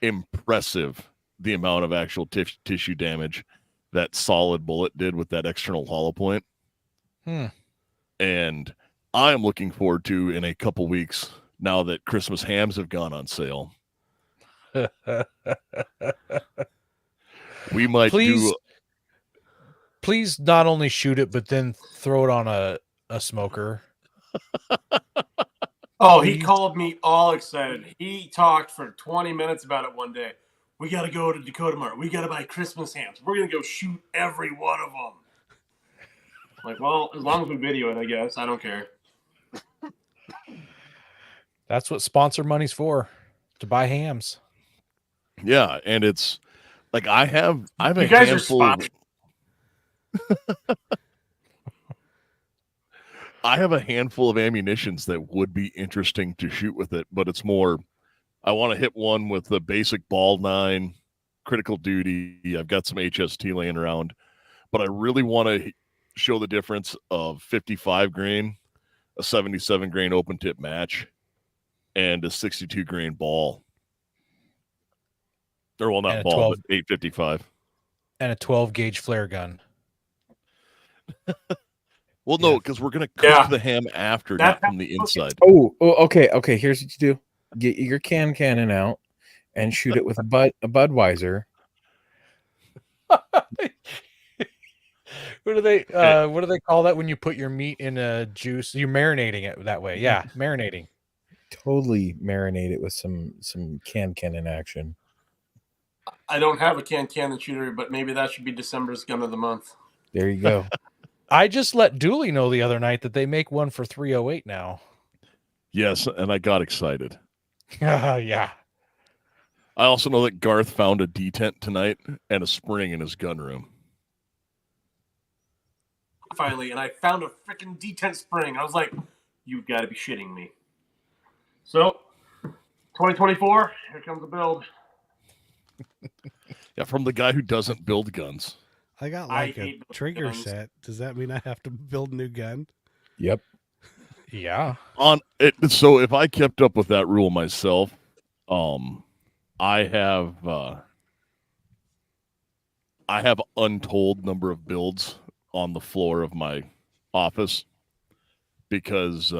impressive, the amount of actual tissue damage that solid bullet did with that external hollow point. And I am looking forward to, in a couple weeks, now that Christmas hams have gone on sale, we might Please- do. Please not only shoot it, but then throw it on a smoker. Oh, he Please. called me all excited. He talked for 20 minutes about it one day. We got to go to Dakota Mart. We got to buy Christmas hams. We're going to go shoot every one of them. Like, well, as long as we video it, I guess. I don't care. That's what sponsor money's for, to buy hams. Yeah, and it's like I have a You guys are handful of, sponsored. I have a handful of ammunitions that would be interesting to shoot with it, but it's more I want to hit one with the basic ball 9, critical duty. I've got some HST laying around, but I really want to show the difference of 55 grain, a 77 grain open tip match, and a 62 grain ball. Or well, not And a ball, 12 but 855. and a 12 gauge flare gun. Well, no, because we're gonna cook Yeah. the ham after, That's not from the inside. Oh, okay. Here's what you do: get your cannon out and shoot it with a Budweiser. What do they call that when you put your meat in a juice? You're marinating it that way. Yeah, marinating. Totally marinate it with some cannon action. I don't have a cannon shooter, but maybe that should be December's gun of the month. There you go. I just let Dooley know the other night that they make one for 308 now. Yes, and I got excited. Yeah. I also know that Garth found a detent tonight and a spring in his gun room. Finally, and I found a freaking detent spring. I was like, You've got to be shitting me. So, 2024, here comes the build. Yeah, from the guy who doesn't build guns. I got I like a hate trigger guns. set. Does that mean I have to build a new gun? Yep. Yeah. On it, so if I kept up with that rule myself, I have untold number of builds on the floor of my office because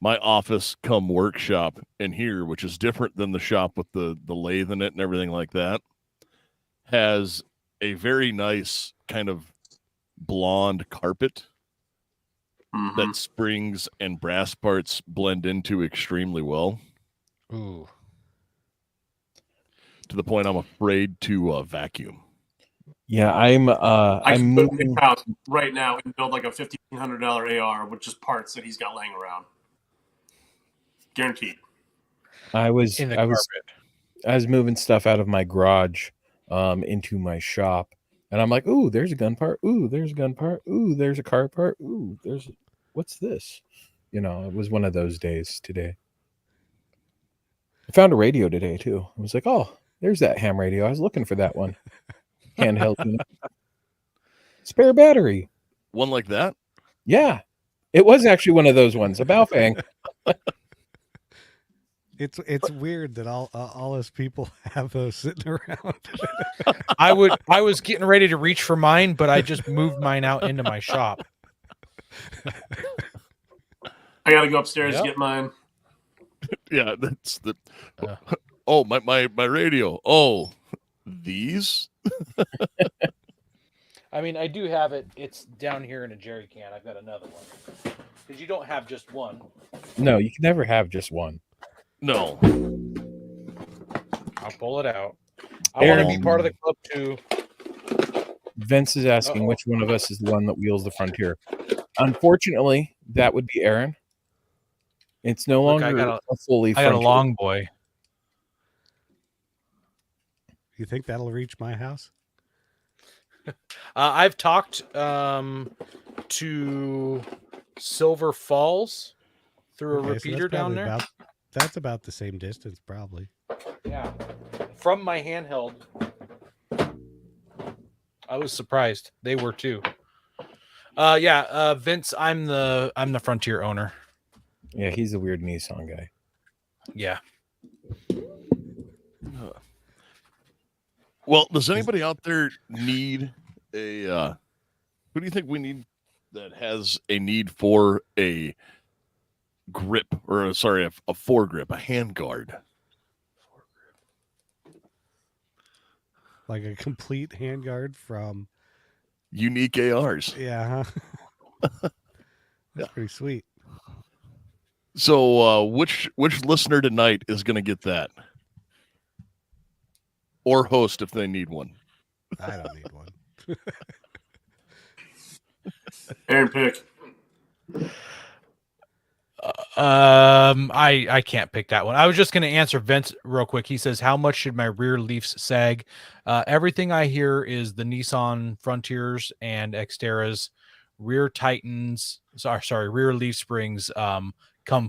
my office come workshop in here, which is different than the shop with the lathe in it and everything like that, has a very nice kind of blonde carpet that springs and brass parts blend into extremely well. Ooh. To the point I'm afraid to vacuum. Yeah, I I'm can build moving. a house right now and build like a $1,500 AR with just parts that he's got laying around. Guaranteed. I was In the I was carpet. I was moving stuff out of my garage into my shop, and I'm like, ooh, there's a gun part. Ooh, there's a gun part. Ooh, there's a car part. Ooh, what's this? You know, it was one of those days today. I found a radio today too. I was like, oh, there's that ham radio. I was looking for that one. Handheld unit. Spare battery. One like that? Yeah. It was actually one of those ones, a Baofeng. It's weird that all us people have those sitting around. I was getting ready to reach for mine, but I just moved mine out into my shop. I got to go upstairs Yep. to get mine. Yeah, that's the. Oh, my radio. Oh, these. I mean, I do have it. It's down here in a jerry can. I've got another one. Because you don't have just one. No, you can never have just one. No. I'll pull it out. I want to be Aaron. part of the club too. Vince is asking which one of us is the one that wields the frontier. Unfortunately, that would be Aaron. It's no Look, longer I got a fully I got a frontier. long boy. You think that'll reach my house? I've talked to Silver Falls through a Okay, so repeater that's down probably there. that's about the same distance, probably. Yeah. From my handheld. I was surprised. They were too. Vince, I'm the Frontier owner. Yeah, he's a weird Nissan guy. Yeah. Well, does anybody out there need a? Who do you think we need that has a need for a grip, or a foregrip, a handguard? Like a complete handguard from Unique ARs. yeah, huh? That's pretty sweet. So, which listener tonight is going to get that, or host if they need one? I don't need one. Aaron, pick. I can't pick that one. I was just going to answer Vince real quick. He says, "How much should my rear leafs sag?" Everything I hear is the Nissan Frontiers and Xtera's rear Titans. Rear leaf springs come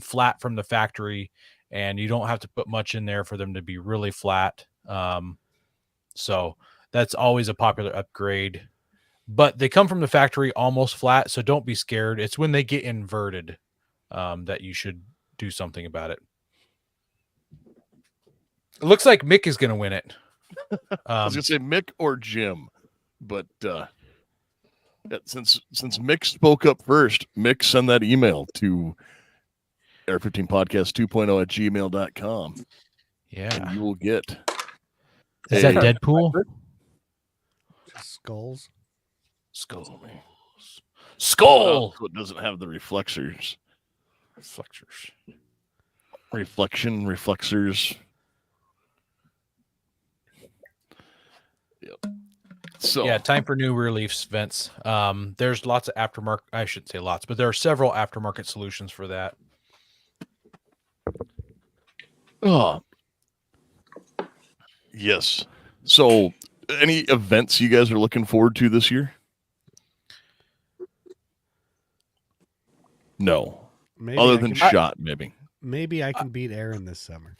flat from the factory, and you don't have to put much in there for them to be really flat. So that's always a popular upgrade. But they come from the factory almost flat, so don't be scared. It's when they get inverted that you should do something about it. It looks like Mick is going to win it. I was going to say Mick or Jim, but since Mick spoke up first, Mick, send that email to AR-15podcast 2.0 at gmail.com. Yeah. And you will get. Is that Deadpool? Skulls. Skull. So it doesn't have the reflexors. Reflexors. Yep. So yeah, time for new rear leafs, Vince. There's lots of aftermarket. I shouldn't say lots, but there are several aftermarket solutions for that. Oh, yes. So, any events you guys are looking forward to this year? No. Maybe other I than can, shot, maybe. maybe I can beat Aaron this summer.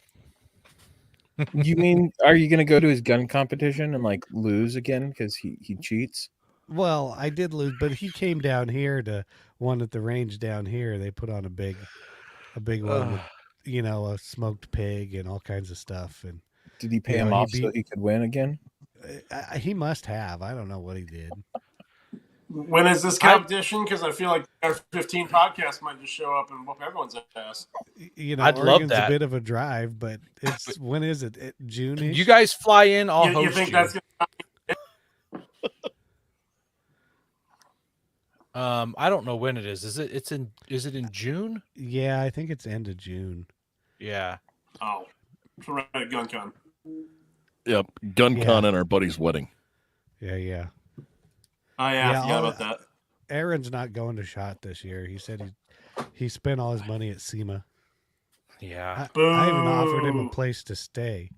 You mean, are you going to go to his gun competition and like lose again because he cheats? Well, I did lose, but he came down here to one at the range down here. They put on a big one with, a smoked pig and all kinds of stuff. And Did he pay You know, him he off so beat- he could win again? he must have. I don't know what he did. When is this competition? Because I feel like our 15 podcast might just show up and whoop everyone's ass. I'd love Oregon's that. a bit of a drive, but it's when is it? June-ish? You guys fly in, I'll You host think you. that's I don't know when it is. Is it in June? Yeah, I think it's end of June. Yeah. oh, for right at GunCon. Yep, gun Yeah. con and our buddy's wedding. Yeah. Oh yeah, Yeah, I forgot about that. Aaron's not going to SHOT this year. He said he spent all his money at SEMA. Yeah. I even offered him a Boo. place to stay,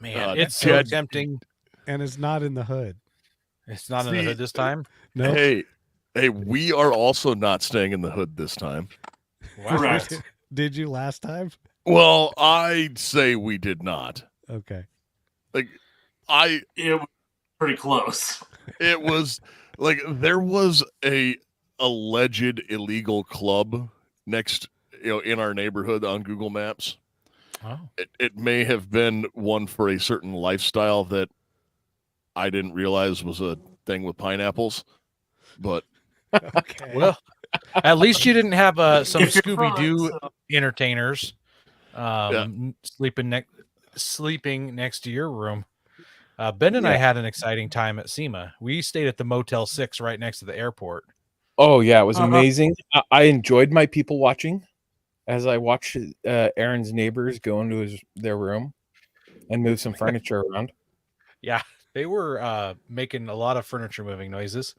Man, it's so Chad- tempting. and it's not in the hood. It's not in the See, hood this time. No, Hey, we are also not staying in the hood this time. Wow. Correct. Did you last time? Well, I'd say we did not. Okay. Like, It was pretty close. it was like there was a alleged illegal club next, in our neighborhood on Google Maps. Oh. It may have been one for a certain lifestyle that I didn't realize was a thing with pineapples, but Okay. Well, at least you didn't have some If you're Scooby Doo front, so- entertainers sleeping next to your room. Ben and I had an exciting time at SEMA. We stayed at the Motel 6 right next to the airport. Oh yeah, it was Uh-huh. amazing. I enjoyed my people watching as I watched Aaron's neighbors go into their room and move some furniture around. Yeah, they were making a lot of furniture moving noises.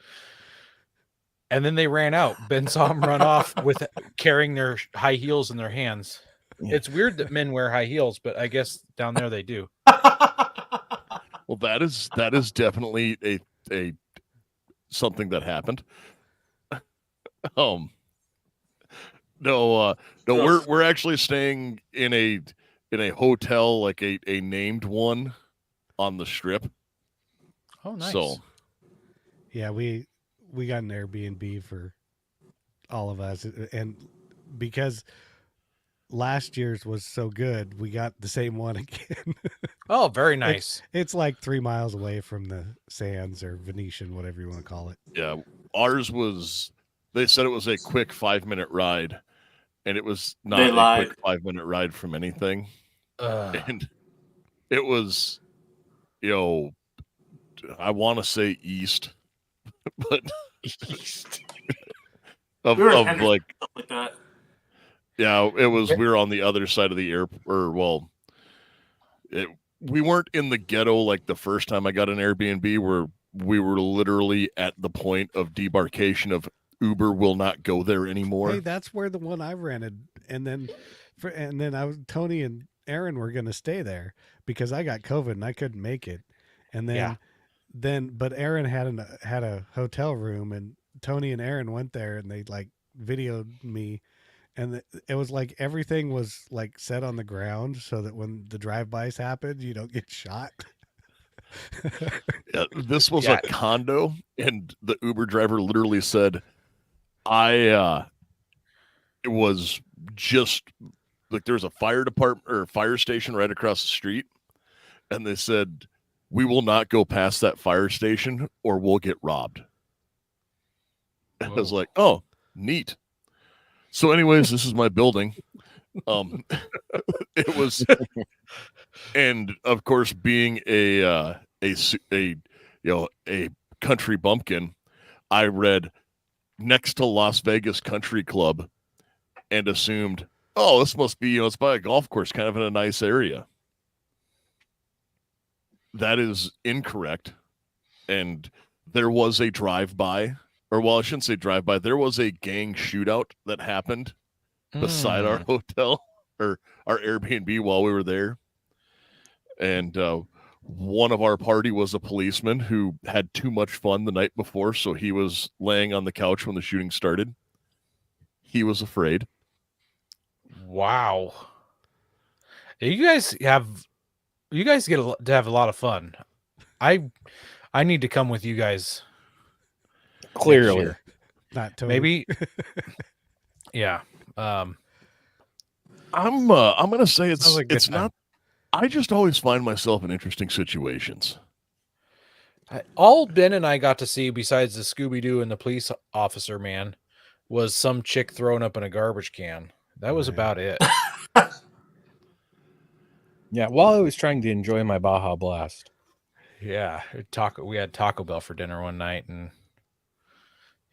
And then they ran out. Ben saw them run off with carrying their high heels in their hands. Yeah. It's weird that men wear high heels, but I guess down there they do. well, that is definitely a something that happened. No, we're actually staying in a hotel, like a named one on the strip. Oh, nice. So Yeah, we got an Airbnb for all of us, and because last year's was so good, we got the same one again. Oh, very nice. It's like 3 miles away from the Sands or Venetian, whatever you want to call it. yeah, ours was. They said it was a quick 5-minute ride, and it was not They a lied. quick 5-minute ride from anything. Ugh. And it was, I want to say east, but of We were in like, Henderson, something like that. yeah, it was. We were on the other side of the airport, or well, we weren't in the ghetto like the first time I got an Airbnb, where we were literally at the point of debarkation of Uber will not go there anymore. Hey, that's where the one I rented, and then Tony and Aaron were going to stay there because I got COVID and I couldn't make it, and but Aaron had a hotel room, and Tony and Aaron went there, and they like videoed me, and it was like everything was like set on the ground so that when the drive-bys happened, you don't get shot. Yeah, this was a condo, and the Uber driver literally said, it was just like there's a fire department or fire station right across the street, and they said, we will not go past that fire station or we'll get robbed. And I was like, oh, neat. So anyways, this is my building. It was, and of course, being a country bumpkin, I read next to Las Vegas Country Club and assumed, oh, this must be, it's by a golf course, kind of in a nice area. That is incorrect. And there was a drive-by, or well, I shouldn't say drive-by. There was a gang shootout that happened beside our hotel or our Airbnb while we were there. And one of our party was a policeman who had too much fun the night before, so he was laying on the couch when the shooting started. he was afraid. Wow. You guys get to have a lot of fun. I need to come with you guys. next Clearly. year. Not totally. Maybe. Yeah. I'm gonna say Sounds like a good it's time. not. I just always find myself in interesting situations. All Ben and I got to see, besides the Scooby-Doo and the police officer man, was some chick thrown up in a garbage can. That was Right. about it. Yeah, while I was trying to enjoy my Baja Blast. Yeah, we had Taco Bell for dinner one night, and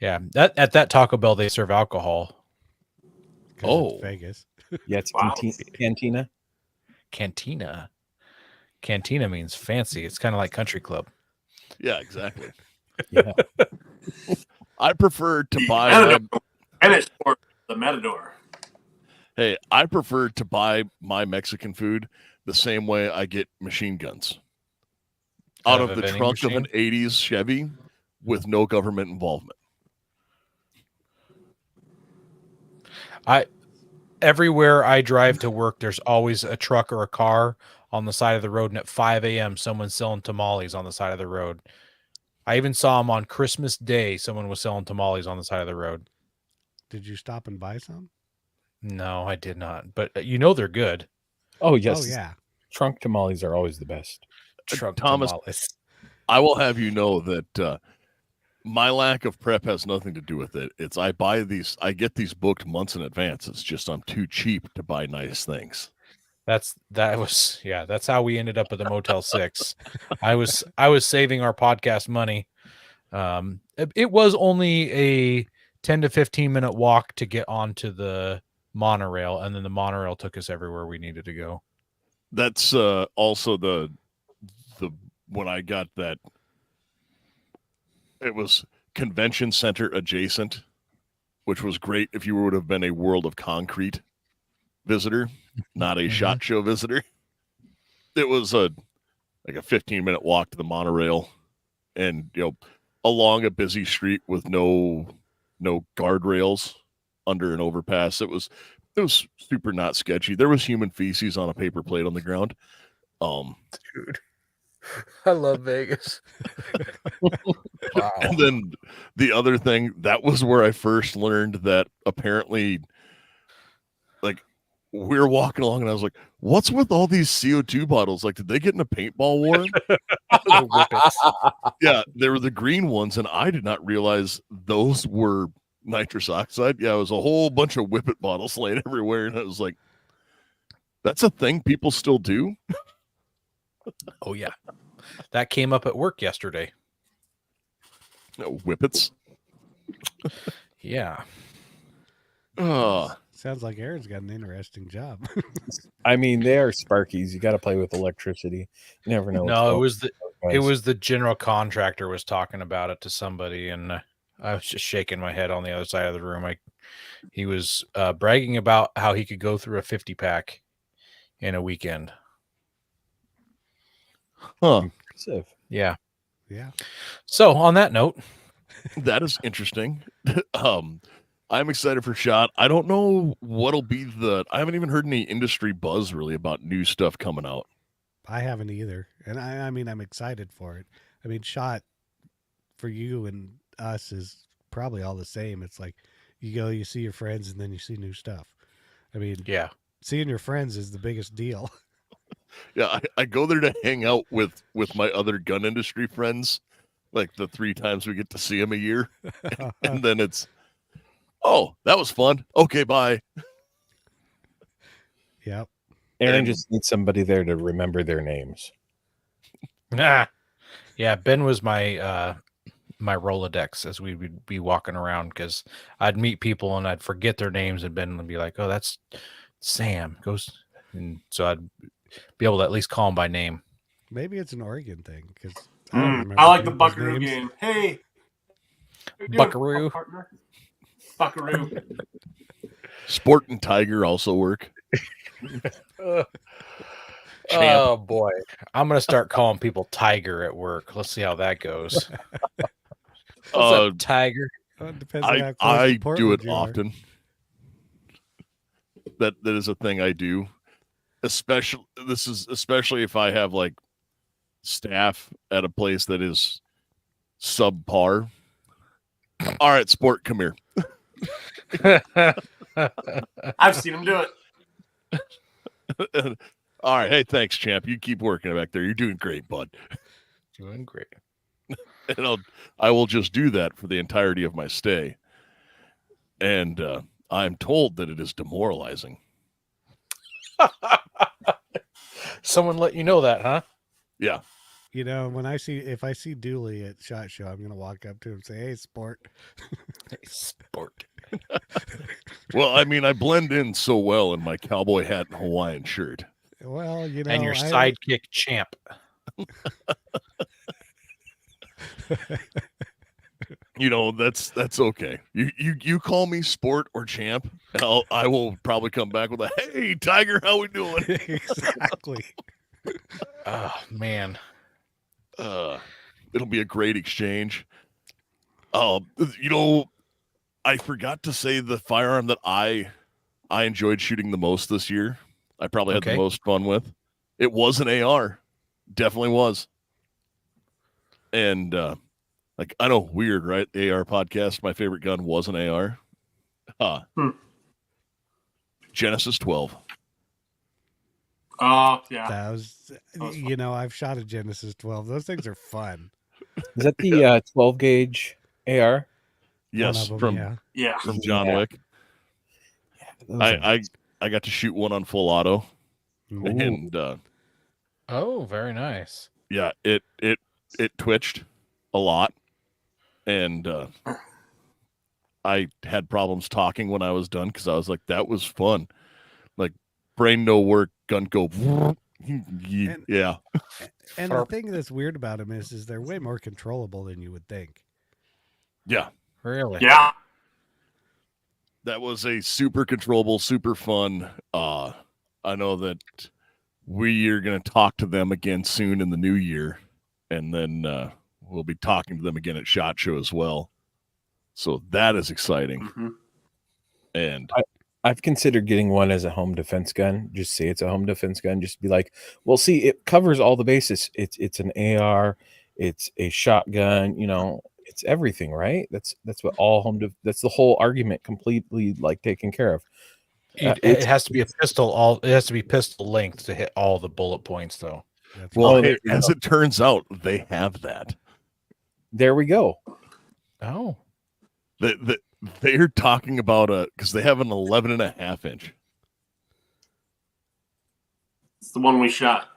yeah, at that Taco Bell they serve alcohol. 'Cause Oh. it's Vegas. Yeah, it's Wow. Cantina. Cantina means fancy. It's kind of like country club. Yeah, exactly. Yeah. I prefer to buy. Matador. And it's for the Matador. Hey, I prefer to buy my Mexican food the same way I get machine guns out of a the vending trunk of an machine? 80s Chevy with no government involvement. Everywhere I drive to work, there's always a truck or a car on the side of the road, and at 5 a.m., someone's selling tamales on the side of the road. I even saw them on Christmas Day. Someone was selling tamales on the side of the road. Did you stop and buy some? No, I did not. But they're good. Oh, yes. Oh yeah. Trunk tamales are always the best. Truck Thomas, tamales. I will have you know that my lack of prep has nothing to do with it. It's I get these booked months in advance. It's just I'm too cheap to buy nice things. That's how we ended up at the Motel 6. I was saving our podcast money. It was only a 10 to 15 minute walk to get onto the monorail, and then the monorail took us everywhere we needed to go. That's also the when I got that, it was convention center adjacent, which was great if you would have been a World of Concrete visitor, not a SHOT Show visitor. It was like a 15-minute walk to the monorail, and along a busy street with no guardrails under an overpass. It was super not sketchy. There was human feces on a paper plate on the ground. Dude, I love Vegas. Wow. And then the other thing, that was where I first learned that apparently, like, we were walking along and I was like, what's with all these CO2 bottles? Like, did they get in a paintball war? The whippets. Yeah, they were the green ones, and I did not realize those were nitrous oxide. Yeah, it was a whole bunch of whippet bottles laying everywhere, and I was like, that's a thing people still do? Oh yeah, that came up at work yesterday. Whippets? Yeah. Sounds like Aaron's got an interesting job. I mean, they are Sparkies. You got to play with electricity. You never know. No, what's it was the general contractor was talking about it to somebody, and I was just shaking my head on the other side of the room. He was bragging about how he could go through a 50-pack in a weekend. Huh. impressive. Yeah. Yeah. So on that note, That is interesting. I'm excited for SHOT. I don't know what'll be I haven't even heard any industry buzz really about new stuff coming out. I haven't either. And I mean, I'm excited for it. I mean, SHOT for you and us is probably all the same. It's like you go, you see your friends, and then you see new stuff. I mean, yeah. seeing your friends is the biggest deal. Yeah, I go there to hang out with my other gun industry friends, like the 3 times we get to see them a year. And then it's, oh, that was fun. Okay, bye. Yep. Aaron And- just needs somebody there to remember their names. Yeah. Ben was my my Rolodex as we would be walking around, because I'd meet people and I'd forget their names, and Ben would be like, "Oh, that's Sam." And so I'd be able to at least call him by name. Maybe it's an Oregon thing because I like the Buckaroo game. Hey, how you doing, Buckaroo. partner. Buckaroo. Sport and Tiger also work. Oh boy, I'm gonna start calling people Tiger at work. Let's see how that goes. What's up, Tiger? Well, it depends on how close I to do Portland it you are. often. That is a thing I do. Especially if I have like staff at a place that is subpar. All right, sport, come here. I've seen him do it. All right, hey, thanks, champ. You keep working back there. You're doing great, bud. Doing great. And I will just do that for the entirety of my stay. And I'm told that it is demoralizing. Someone let you know that, huh? Yeah. You know, if I see Dooley at SHOT Show, I'm gonna walk up to him and say, "Hey, sport." Sport. Well, I mean, I blend in so well in my cowboy hat and Hawaiian shirt. Well, you know, And your sidekick champ. You know, that's okay. You call me sport or champ, and I will probably come back with a, "Hey, Tiger, how we doing?" Exactly. Oh man. It'll be a great exchange. You know, I forgot to say the firearm that I enjoyed shooting the most this year. I probably had the Okay. most fun with. It was an AR. Definitely was. And like, I know, weird, right? AR podcast. My favorite gun was an AR. Genesis 12. Oh, yeah. That was, you know, I've shot a Genesis 12. Those things are fun. Is that the 12 gauge AR? Yes, One of them, from yeah. Yeah. John Yeah. Wick. Those are I got to shoot one on full auto, Mhm. and Oh, very nice. yeah, it twitched a lot, and I had problems talking when I was done because I was like, that was fun. Like, brain no work, gun go. Yeah. And the thing that's weird about them is they're way more controllable than you would think. Yeah. Really? Yeah. That was a super controllable, super fun. I know that we are going to talk to them again soon in the new year, and then we'll be talking to them again at SHOT Show as well. So that is exciting. Mm-hmm. And I've considered getting one as a home defense gun. Just say it's a home defense gun. Just be like, well, see, it covers all the bases. It's an AR, it's a shotgun. You know, it's everything, right? That's what all that's the whole argument completely like taken care of. It has to be a pistol. It has to be pistol length to hit all the bullet points, though. That's well, Oh, hey, there you as go. it turns out, they have that. There we go. Oh, They're talking about because they have an 11.5 inch. It's the one we shot.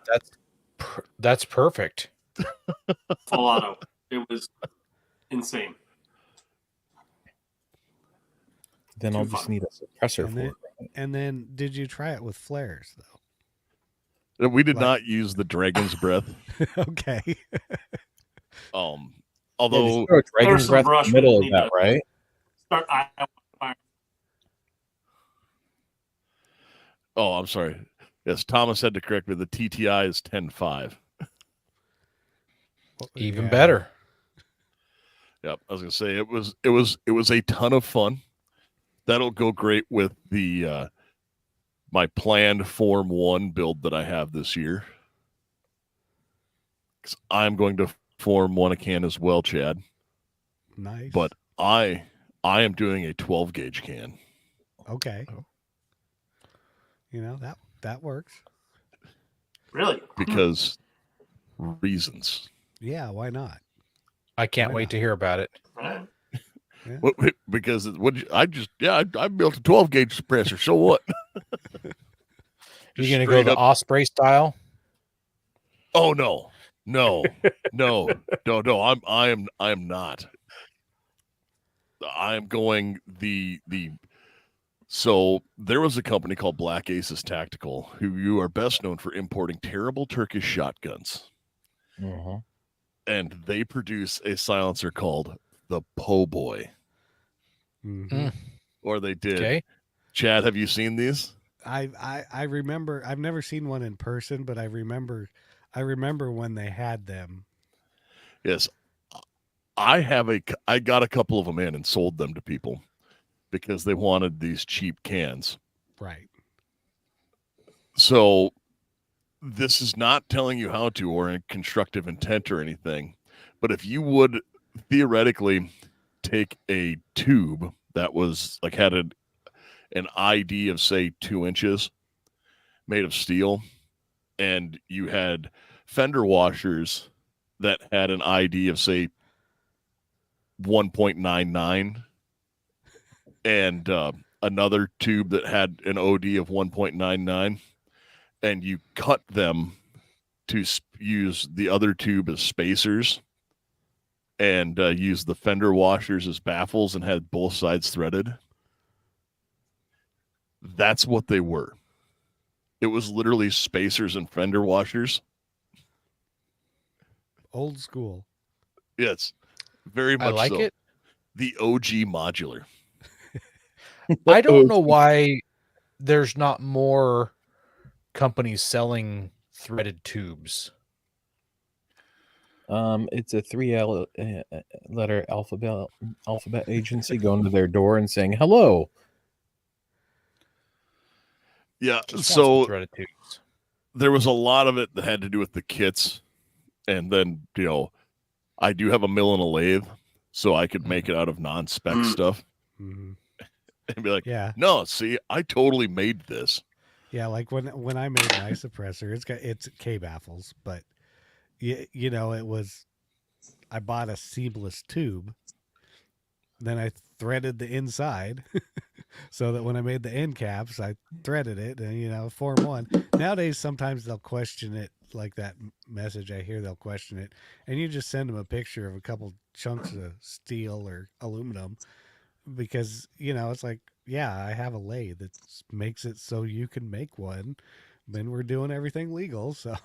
that's perfect. Full auto. It was insane. Then Too I'll just fun. need a suppressor And for then, it. and then did you try it with flares though? We did Like- not use the dragon's breath. Okay. Yeah, Although just throw a dragon's some breath in brush the middle we of need that, to- right? Start. I fire. oh, I'm sorry. Yes, Thomas had to correct me. The TTI is 10.5. Even Yeah. better. Yep, I was gonna say it was a ton of fun. That'll go great with the my planned Form 1 build that I have this year. Because I'm going to Form 1 a can as well, Chad. Nice. But I am doing a 12 gauge can. Okay. Oh. You know, that works. Really? Because reasons. Yeah, why not? I can't Why wait not? to hear about it. Right. Because I built a 12 gauge suppressor. So what? You're Just gonna go straight the up- Osprey style? Oh no. I am not. I am going the so there was a company called Black Aces Tactical who you are best known for importing terrible Turkish shotguns. Mm-hmm. And they produce a silencer called the Po Boy. Mhm. Or they did. Okay. Chad, have you seen these? I remember. I've never seen one in person, but I remember when they had them. Yes. I got a couple of them in and sold them to people because they wanted these cheap cans. Right. So this is not telling you how to or in constructive intent or anything, but if you would theoretically take a tube that was like had an ID of say 2 inches made of steel, and you had fender washers that had an ID of say 1.99 and another tube that had an OD of 1.99, and you cut them to use the other tube as spacers and use the fender washers as baffles and had both sides threaded. That's what they were. It was literally spacers and fender washers. Old school. Yes, very much I like so. it. The OG modular. I don't know why there's not more companies selling threaded tubes. It's a letter alphabet agency going to their door and saying hello. Yeah, Just want some so threaded tubes. there was a lot of it that had to do with the kits, and then I do have a mill and a lathe, so I could make it out of non-spec stuff Mhm. and be like, Yeah. no, see, I totally made this. Yeah, like when I made my suppressor, it's K baffles, but you know, it was I bought a seamless tube, then I threaded the inside so that when I made the end caps, I threaded it and form one. Nowadays sometimes they'll question it, like that message I hear, they'll question it, and you just send them a picture of a couple chunks of steel or aluminum, because it's like, yeah, I have a lathe that makes it so you can make one. Then we're doing everything legal, so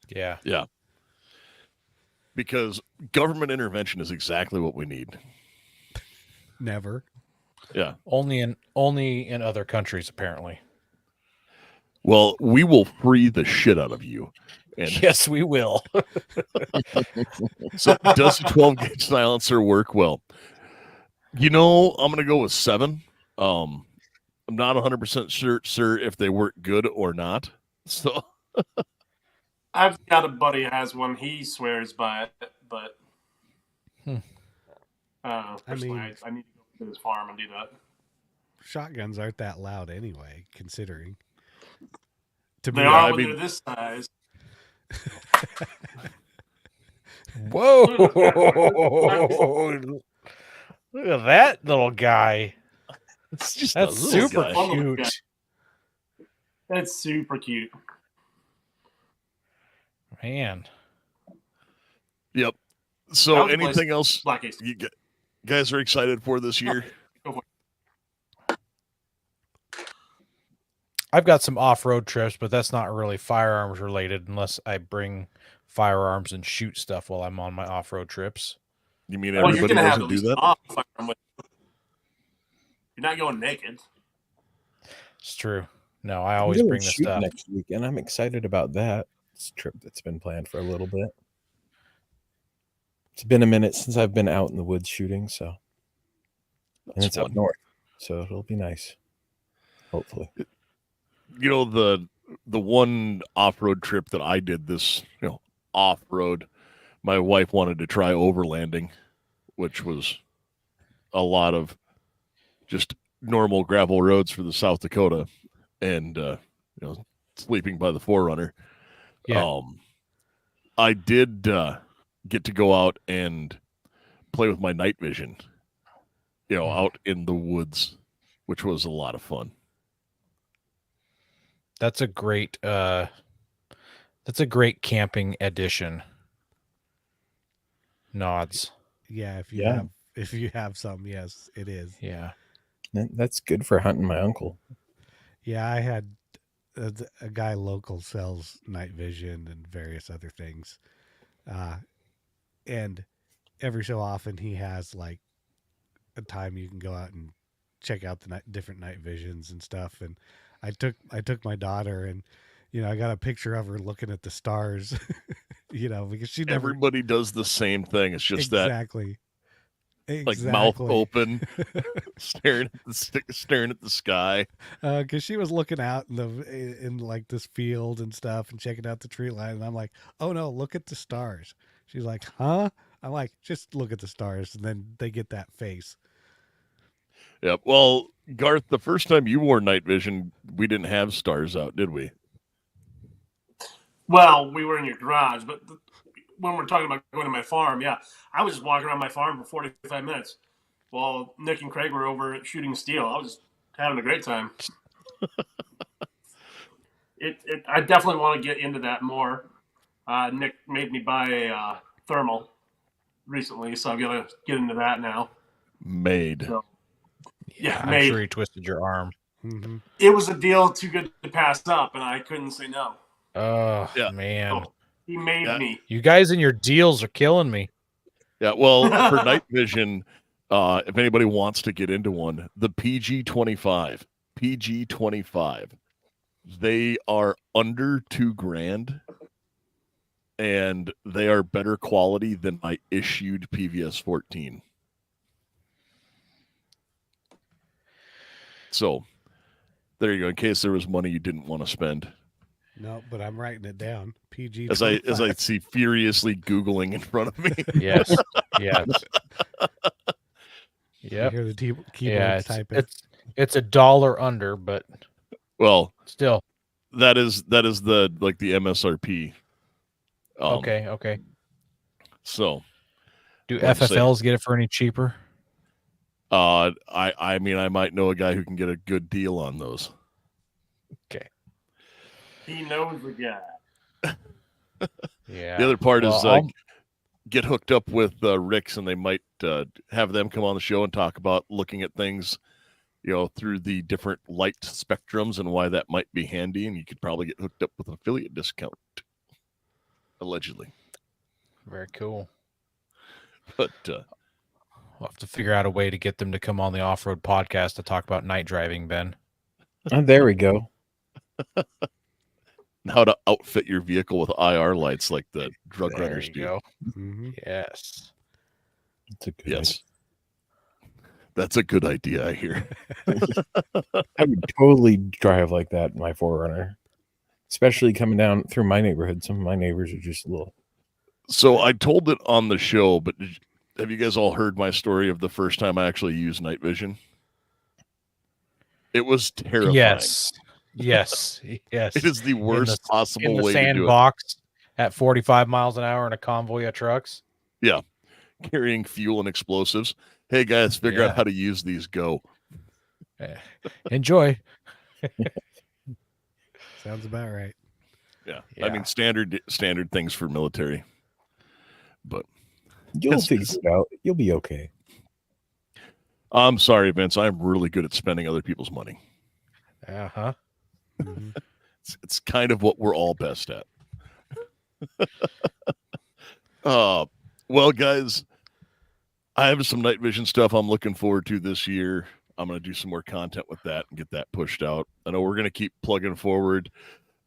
Yeah. Yeah. Because government intervention is exactly what we need. never. Yeah. Only in other countries, apparently. Well, we will free the shit out of you. And Yes, we will. so does the 12 gauge silencer work well? I'm going to go with 7. I'm not 100% sure if they work good or not. So I've got a buddy who has one. He swears by it, but personally, I need to go to his farm and do that. Shotguns aren't that loud anyway, considering. They are when they're this size. Whoa! Look at that little guy. it's just That's a little super guy. cute. That's super cute. Man. Yep. So That was anything else Black Ace. you guys are excited for this year? I've got some off-road trips, but that's not really firearms related unless I bring firearms and shoot stuff while I'm on my off-road trips. You mean Well, you're everybody gonna have doesn't at do least that? an off firearm with. You're not going naked. It's true. No, I always bring the stuff. Next weekend. I'm excited about that. It's a trip that's been planned for a little bit. It's been a minute since I've been out in the woods shooting, so and it's up north, so it'll be nice. Hopefully. The one off-road trip that I did this, off-road, my wife wanted to try overlanding, which was a lot of just normal gravel roads for the South Dakota, and sleeping by the Forerunner. Yeah. I did get to go out and play with my night vision, out in the woods, which was a lot of fun. That's a great camping addition. Nods. Yeah, if you have some, yes, it is. Yeah. That's good for hunting my uncle. Yeah, I had a guy local sells night vision and various other things. And every so often he has like a time you can go out and check out the different night visions and stuff. And I took my daughter, and I got a picture of her looking at the stars, because she never... Everybody does the same thing. It's just exactly. like mouth Exactly. open, staring at the sky. Because she was looking out in like this field and stuff and checking out the tree line, and I'm like, oh no, look at the stars. She's like, huh? I'm like, just look at the stars, and then they get that face. Yeah. Well, Garth, the first time you wore night vision, we didn't have stars out, did we? Well, we were in your garage, but when we're talking about going to my farm, yeah, I was just walking around my farm for 45 minutes while Nick and Craig were over shooting steel. I was just having a great time. I definitely want to get into that more. Nick made me buy a thermal recently, so I'm gonna get into that now. Made. So, Yeah, I'm made. sure he twisted your arm. Mm-hmm. It was a deal too good to pass up, and I couldn't say no. Oh, Yeah. man. So he made me. You guys and your deals are killing me. Yeah. Well, for night vision, if anybody wants to get into one, the PG-25, they are under $2,000, and they are better quality than my issued PVS 14. So there you go. In case there was money you didn't want to spend. No, but I'm writing it down. PG. As I see furiously Googling in front of me. Yes. Yes. You Yep. hear the keyboard Yeah, typing. it's $1 under, but Well, still. that is the MSRP. Okay. So Do like I say, FFLs get it for any cheaper? I mean I might know a guy who can get a good deal on those. Okay. He knows the guy. Yeah. The other part Well, is get hooked up with Rick's, and they might have them come on the show and talk about looking at things, through the different light spectrums and why that might be handy, and you could probably get hooked up with an affiliate discount, allegedly. very cool. But We'll have to figure out a way to get them to come on the off-road podcast to talk about night driving, Ben. There we go. how to outfit your vehicle with IR lights like the drug There runners you do. go. Mm-hmm. Yes. That's a good Yes. That's a good idea, I hear. I would totally drive like that in my 4Runner, especially coming down through my neighborhood. Some of my neighbors are just a little. So I told it on the show, but have you guys all heard my story of the first time I actually used night vision? It was terrifying. Yes. Yes. Yes. It is the worst possible in the way to do it. sandbox at 45 miles an hour in a convoy of trucks. Yeah. Carrying fuel and explosives. Hey guys, figure Yeah. out how to use these. Go. Enjoy. Sounds about right. Yeah. Yeah. I mean standard things for military. But You'll It's- figure it out. You'll be okay. I'm sorry, Vince. I'm really good at spending other people's money. Uh-huh. Mhm. It's kind of what we're all best at. Well, guys, I have some night vision stuff I'm looking forward to this year. I'm going to do some more content with that and get that pushed out. I know we're going to keep plugging forward.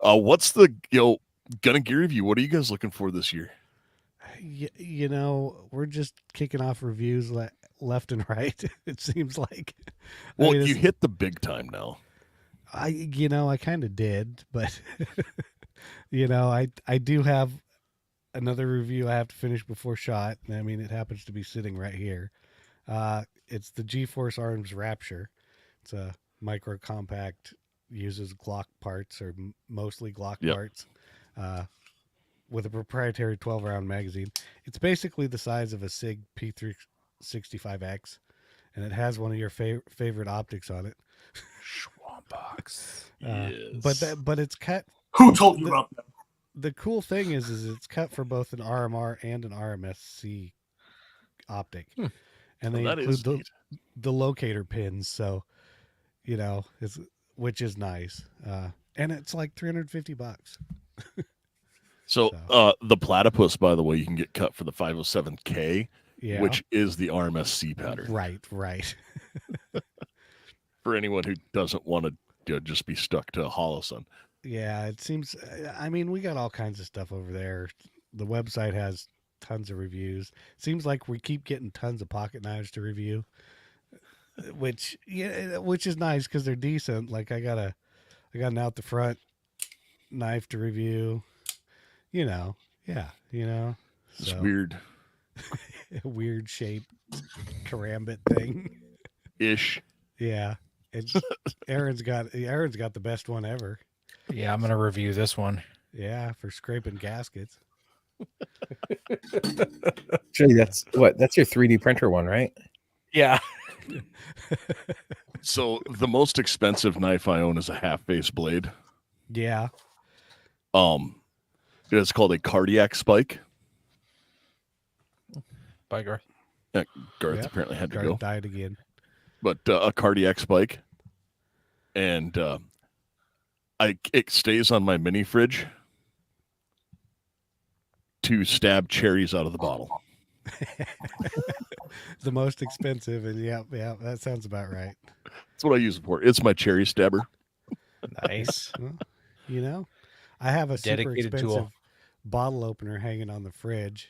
What's the gun and gear review? What are you guys looking for this year? We're just kicking off reviews left and right. It seems like. Well, mean, you hit the big time now. I kind of did, but I do have another review I have to finish before SHOT. I mean, it happens to be sitting right here. It's the G-Force Arms Rapture. It's a micro compact, uses Glock parts or mostly Glock Yep. parts, with a proprietary 12-round magazine. It's basically the size of a SIG P365X, and it has one of your favorite optics on it. Schwambox. Yes. But it's cut. Who told you about that? The cool thing is it's cut for both an RMR and an RMSC optic, and they that is include neat. the locator pins. So, which is nice, and it's like $350. So the platypus, by the way, you can get cut for the 507K, Yeah, which is the RMSC pattern. right. For anyone who doesn't want to just be stuck to a Holosun. Yeah, it seems. I mean, we got all kinds of stuff over there. The website has tons of reviews. Seems like we keep getting tons of pocket knives to review, which is nice because they're decent. Like I got an out the front knife to review. It's So weird a weird shaped karambit thing. ish. Yeah, it's Aaron's got the best one ever. Yeah, I'm gonna review this one. Yeah, for scraping gaskets. Actually, that's your 3D printer one, right? Yeah. So the most expensive knife I own is a half face blade. Yeah. It's called a cardiac spike. Bye, Garth. Garth Yep. apparently had to Garth go, died again. but a cardiac spike, and it stays on my mini fridge to stab cherries out of the bottle. The most expensive, and yeah, that sounds about right. That's what I use it for. It's my cherry stabber. Nice. Well, I have a super Dedicated expensive tool. bottle opener hanging on the fridge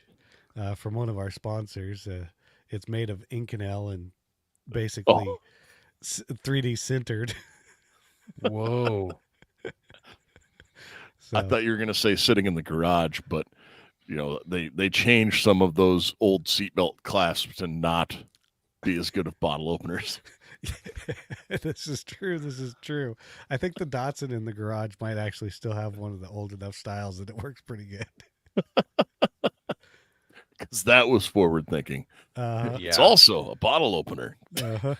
from one of our sponsors. It's made of Inconel and basically 3D sintered. Whoa. So, I thought you were going to say sitting in the garage, but they changed some of those old seatbelt clasps to not be as good of bottle openers. This is true. I think the Datsun in the garage might actually still have one of the old enough styles that it works pretty good. Because that was forward thinking. Uh, It's also a bottle opener. uh-huh.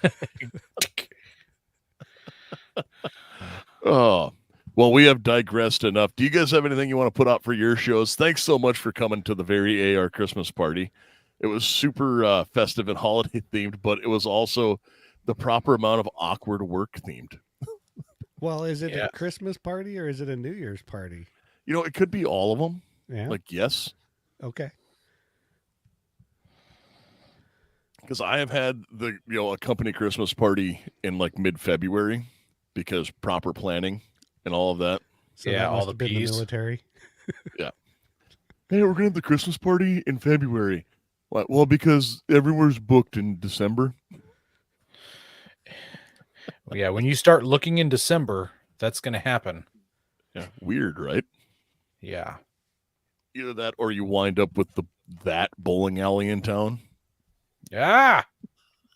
Oh, well, we have digressed enough. Do you guys have anything you want to put out for your shows? Thanks so much for coming to the Verry AR Christmas party. It was super festive and holiday themed, but it was also the proper amount of awkward work themed. Well, is it a Christmas party or is it a New Year's party? It could be all of them. Yeah. Like, yes. Okay. Because I have had a company Christmas party in like mid-February because proper planning and all of that. So Yeah, that all must the have been the peas. military. Yeah. Hey, we're gonna have the Christmas party in February. Why? Well, because everywhere's booked in December. Yeah, when you start looking in December, that's going to happen. Yeah, weird, right? Yeah. Either that or you wind up with that bowling alley in town. Yeah.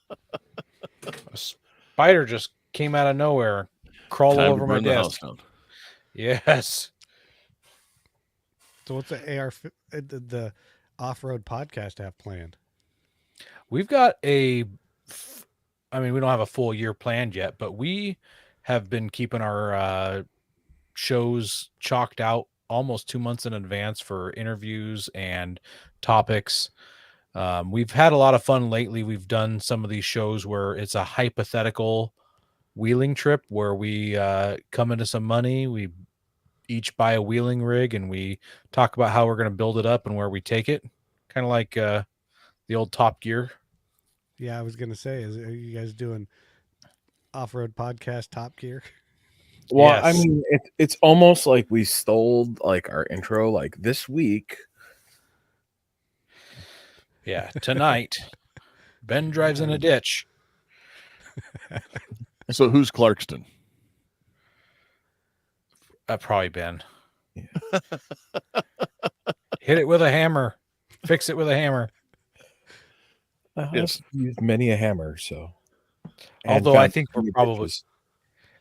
A spider just came out of nowhere, crawled all Time over to my burn the house desk. down. Yes. So what's the off-road podcast have planned? We've got we don't have a full year planned yet, but we have been keeping our shows chalked out almost 2 months in advance for interviews and topics. We've had a lot of fun lately. We've done some of these shows where it's a hypothetical wheeling trip where we come into some money, we each buy a wheeling rig, and we talk about how we're going to build it up and where we take it. Kind of like the old Top Gear. Yeah, I was going to say, are you guys doing off-road podcast Top Gear? Well, Yes. I mean, it's almost like we stole like our intro. Like this week, Yeah, tonight, Ben drives in a ditch. So who's Clarkston? Probably Ben. Yeah. Hit it with a hammer. Fix it with a hammer. Yes. I've used many a hammer. So, and Although I found think we're many probably bitches.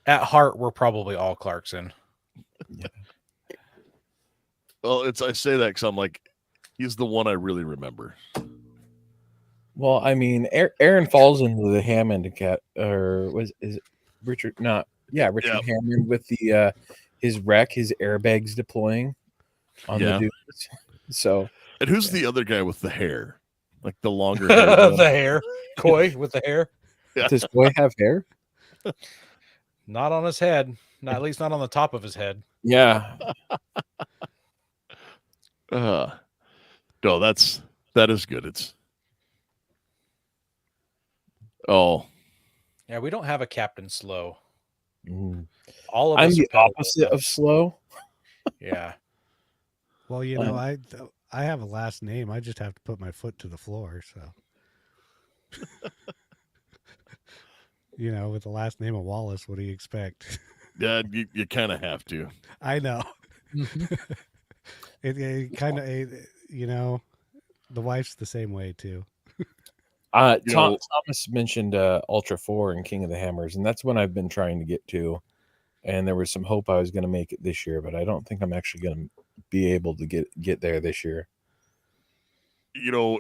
at heart, we're probably all Clarkson. Well, I say that because I'm like, he's the one I really remember. Well, I mean, Aaron falls into the Hammond cat, or is it Richard? Not, yeah, Richard Hammond with the his wreck, his airbags deploying on the dudes. So, and who's the other guy with the hair, like the longer hair? The hair, Coy with the hair. Yeah. Does Coy have hair? Not on his head. Not, at least not on the top of his head. Yeah. No, that is good. It's Yeah, we don't have a Captain Slow. Mm. All of I'm us the are pedal opposite of slow. Yeah. Well, I have a last name. I just have to put my foot to the floor. So, with the last name of Wallace, what do you expect? Yeah, you kind of have to. I know. It kind of, the wife's the same way too. Thomas mentioned Ultra 4 and King of the Hammers, and that's one I've been trying to get to. And there was some hope I was going to make it this year, but I don't think I'm actually going to be able to get there this year.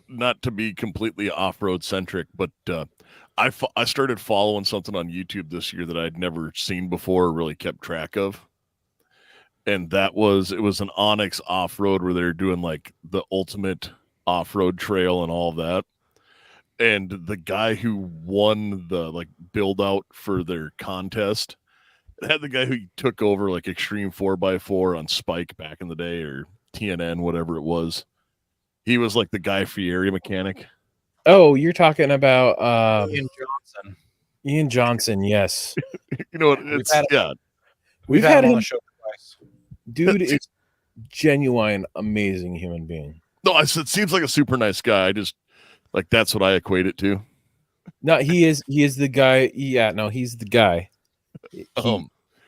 Not to be completely off-road centric, but I started following something on YouTube this year that I'd never seen before or really kept track of. And it was an Onyx off-road where they're doing like the ultimate off-road trail and all of that. And the guy who won the like build out for their contest had the guy who took over like Extreme 4x4 on Spike back in the day, or TNN, whatever it was. He was like the Guy Fieri mechanic. Oh, you're talking about Ian Johnson. Ian Johnson, yes. We've had him on the show twice. Dude is genuine, amazing human being. No, it seems like a super nice guy. I just like that's what I equate it to. No, he is the guy. Yeah, no, he's the guy.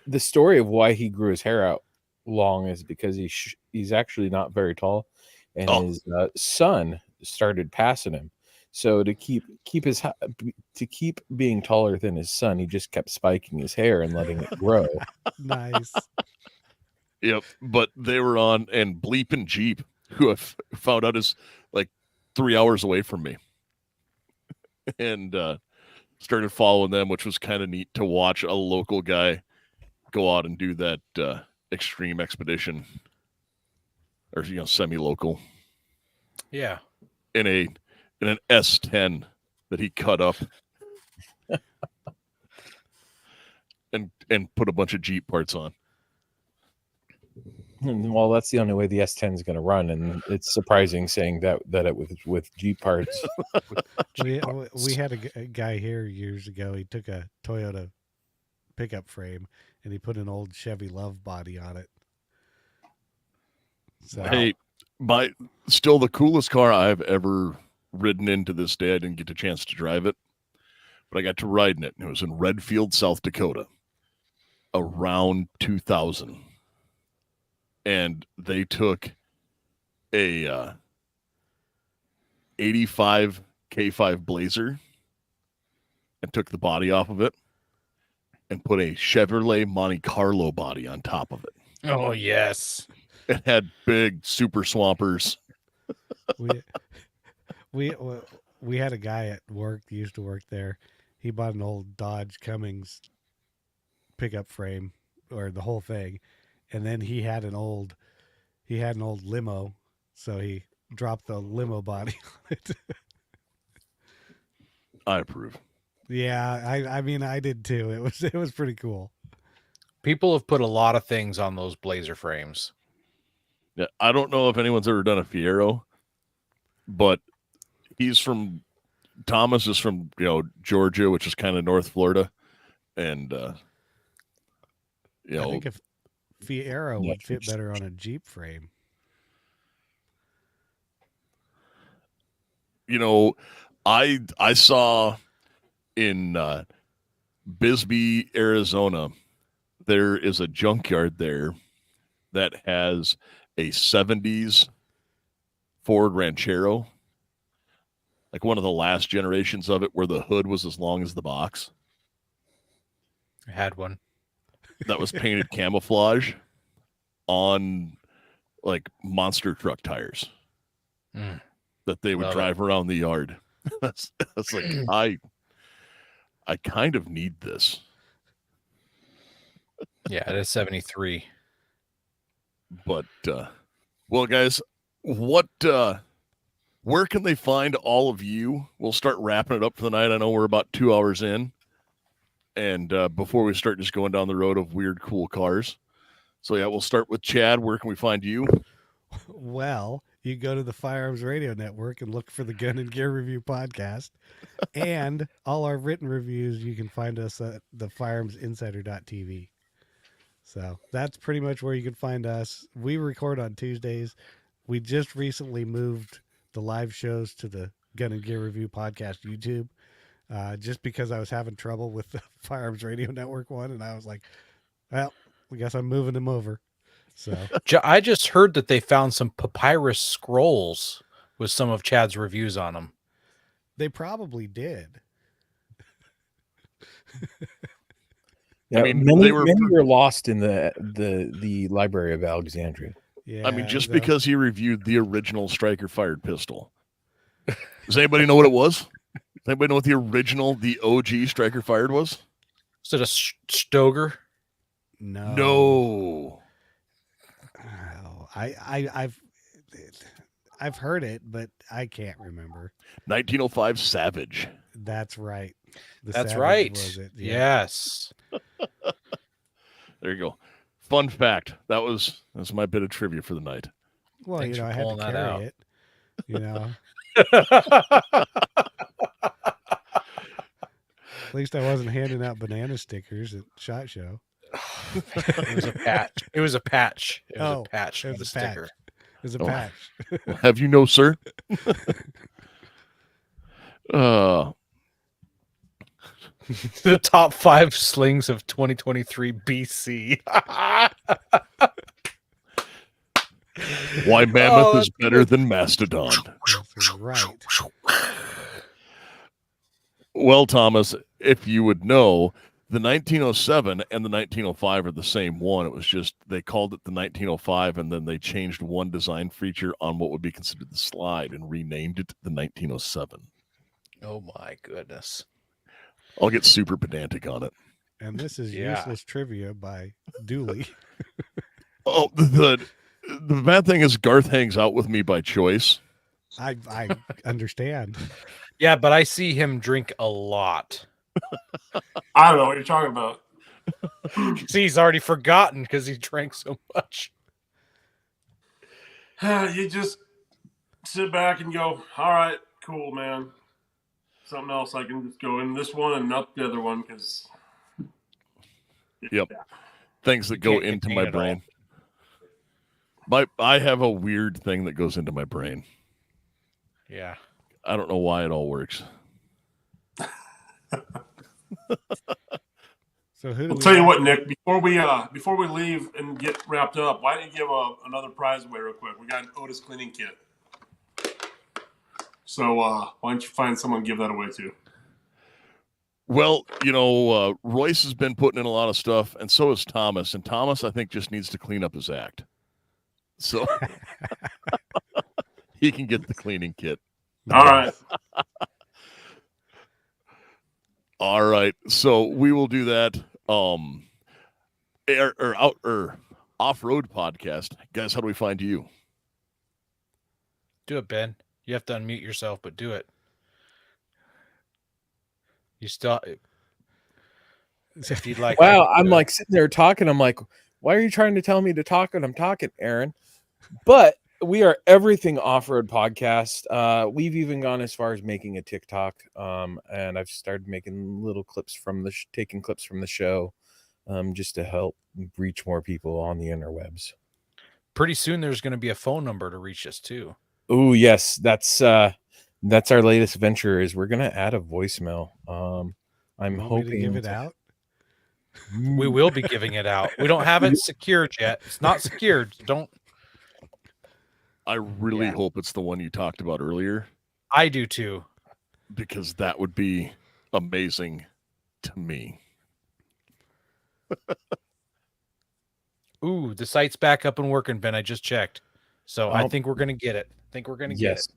The story of why he grew his hair out long is because he's actually not very tall, and his son started passing him. So to keep being taller than his son, he just kept spiking his hair and letting it grow. Nice. Yep, but they were on and Bleep and Jeep, who I found out is like 3 hours away from me, and started following them, which was kind of neat to watch a local guy go out and do that extreme expedition, or semi-local. Yeah, in an S10 that he cut up and put a bunch of Jeep parts on. Well, that's the only way the S10 is going to run, and it's surprising saying that it with Jeep parts. We had a guy here years ago. He took a Toyota pickup frame and he put an old Chevy Love body on it. So, hey, still the coolest car I've ever ridden in to this day. I didn't get a chance to drive it, but I got to ride in it. And it was in Redfield, South Dakota, around 2000. And they took a 85 K5 Blazer and took the body off of it and put a Chevrolet Monte Carlo body on top of it. Oh, yes. It had big super swampers. we had a guy at work that used to work there. He bought an old Dodge Cummins pickup frame, or the whole thing, and then he had an old limo, so he dropped the limo body on it. I approve. Yeah, I mean I did too. It was pretty cool. People have put a lot of things on those Blazer frames. Yeah, I don't know if anyone's ever done a Fiero, but Thomas is from Georgia, which is kind of North Florida, and I think if Fiero would fit better on a Jeep frame. I saw in Bisbee, Arizona, there is a junkyard there that has a 70s Ford Ranchero, like one of the last generations of it, where the hood was as long as the box. I had one. That was painted camouflage on like monster truck tires that they would drive around the yard. That's like, I kind of need this. Yeah, it is 73. But well, guys, where can they find all of you? We'll start wrapping it up for the night. I know we're about 2 hours in, and before we start just going down the road of weird, cool cars. So yeah, we'll start with Chad. Where can we find you? Well, you go to the Firearms Radio Network and look for the Gun and Gear Review podcast, and all our written reviews. You can find us at the firearmsinsider.tv. So that's pretty much where you can find us. We record on Tuesdays. we just recently moved the live shows to the Gun and Gear Review podcast YouTube, just because I was having trouble with the Firearms Radio Network one, and I was like, well, I guess I'm moving them over. So I just heard that they found some papyrus scrolls with some of Chad's reviews on them. they probably did. Yeah, I mean, many, they were- many were lost in the Library of Alexandria. Yeah. I mean, just because he reviewed the original striker fired pistol. Does anybody know what it was? Does anybody know what the OG striker fired was? Is it a Stoger? no, No. Oh, I've heard it, but I can't remember. 1905 Savage. That's right. The That's Savage right. Was it? Yes. There you go. Fun fact. That's my bit of trivia for the night. Well, Thanks you know, for I had to pulling that carry out. it. You know, at least I wasn't handing out banana stickers at SHOT Show. It was a patch. It was a patch. It was Oh, a patch, it not was a a patch. sticker. It was a Oh. patch. Have you know, sir? The top 5 slings of 2023 BC. Why Mammoth Oh, is better than Mastodon. That's right. Well, Thomas, if you would know, the 1907 and the 1905 are the same one. It was just they called it the 1905, and then they changed one design feature on what would be considered the slide and renamed it the 1907. Oh my goodness. I'll get super pedantic on it. And this is Yeah. useless trivia by Dooley. Oh, the bad thing is Garth hangs out with me by choice. I understand. Yeah, but I see him drink a lot. I don't know what you're talking about. See, he's already forgotten because he drank so much. You just sit back and go, all right, cool, man. Something else I can just go in this one and not the other one because. Yep. Things that You go can't into contain my it all. brain. I have a weird thing that goes into my brain. Yeah. I don't know why it all works. So who do I'll we tell you have? what, Nick. Before we leave and get wrapped up, why don't you give another prize away real quick? We got an Otis cleaning kit. So why don't you find someone to give that away to? Well, Royce has been putting in a lot of stuff, and so has Thomas. And Thomas, I think, just needs to clean up his act. So he can get the cleaning kit. All right. All right. So we will do that. Off-road podcast. Guys, how do we find you? Do it, Ben. You have to unmute yourself, but do it. You still, if you'd like. Wow, I can I'm do it. like sitting there talking. I'm like, why are you trying to tell me to talk when I'm talking, Aaron? But we are Everything Off-Road Podcast. We've even gone as far as making a TikTok, and I've started making little clips from taking clips from the show, just to help reach more people on the interwebs. Pretty soon there's going to be a phone number to reach us too. Oh yes, that's our latest venture. Is we're gonna add a voicemail. I'm Want me hoping to give it out. We will be giving it out. We don't have it secured yet. It's not secured. Don't. I really Yeah. hope it's the one you talked about earlier, I do too. because that would be amazing to me. Ooh, the site's back up and working, Ben. I just checked. So I Oh. think we're going to get it. Yes.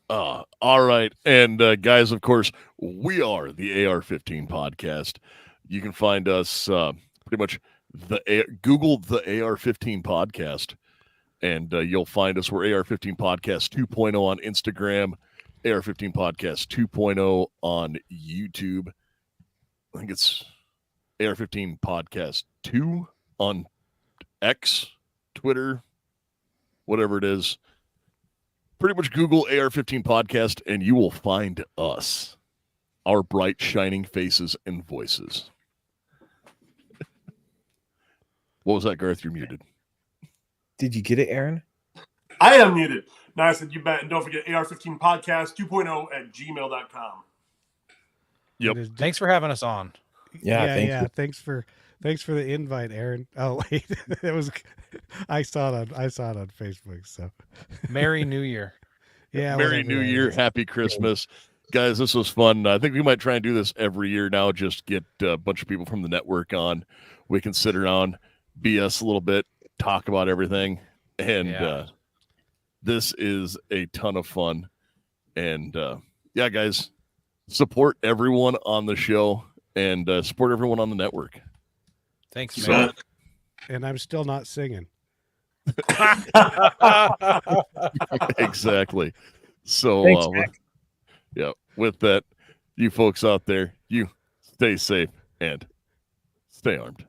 All right. And guys, of course, we are the AR-15 podcast. You can find us pretty much Google the AR-15 podcast, and you'll find us. We're AR-15 podcast 2.0 on Instagram, AR-15 podcast 2.0 on YouTube. I think it's AR-15 podcast 2 on X, Twitter, whatever it is. Pretty much Google AR-15 podcast and you will find us, our bright, shining faces and voices. What was that, Garth? You're muted. Did you get it, Aaron? I am muted. No, I said you bet. And don't forget AR-15 podcast 2.0 at gmail.com. Yep. Thanks for having us on. Yeah, thank you. Thanks for the invite, Aaron. Oh wait, it was I saw it on Facebook. So Merry New Year. yeah, Merry whatever New that Year, is. Happy Christmas. Guys, this was fun. I think we might try and do this every year now, just get a bunch of people from the network on. We can sit around, BS a little bit, talk about everything. And this is a ton of fun. And yeah, guys, support everyone on the show and support everyone on the network. Thanks, So- man. And I'm still not singing. Exactly. So, Thanks, Mac. yeah, with that, you folks out there, you stay safe and stay armed.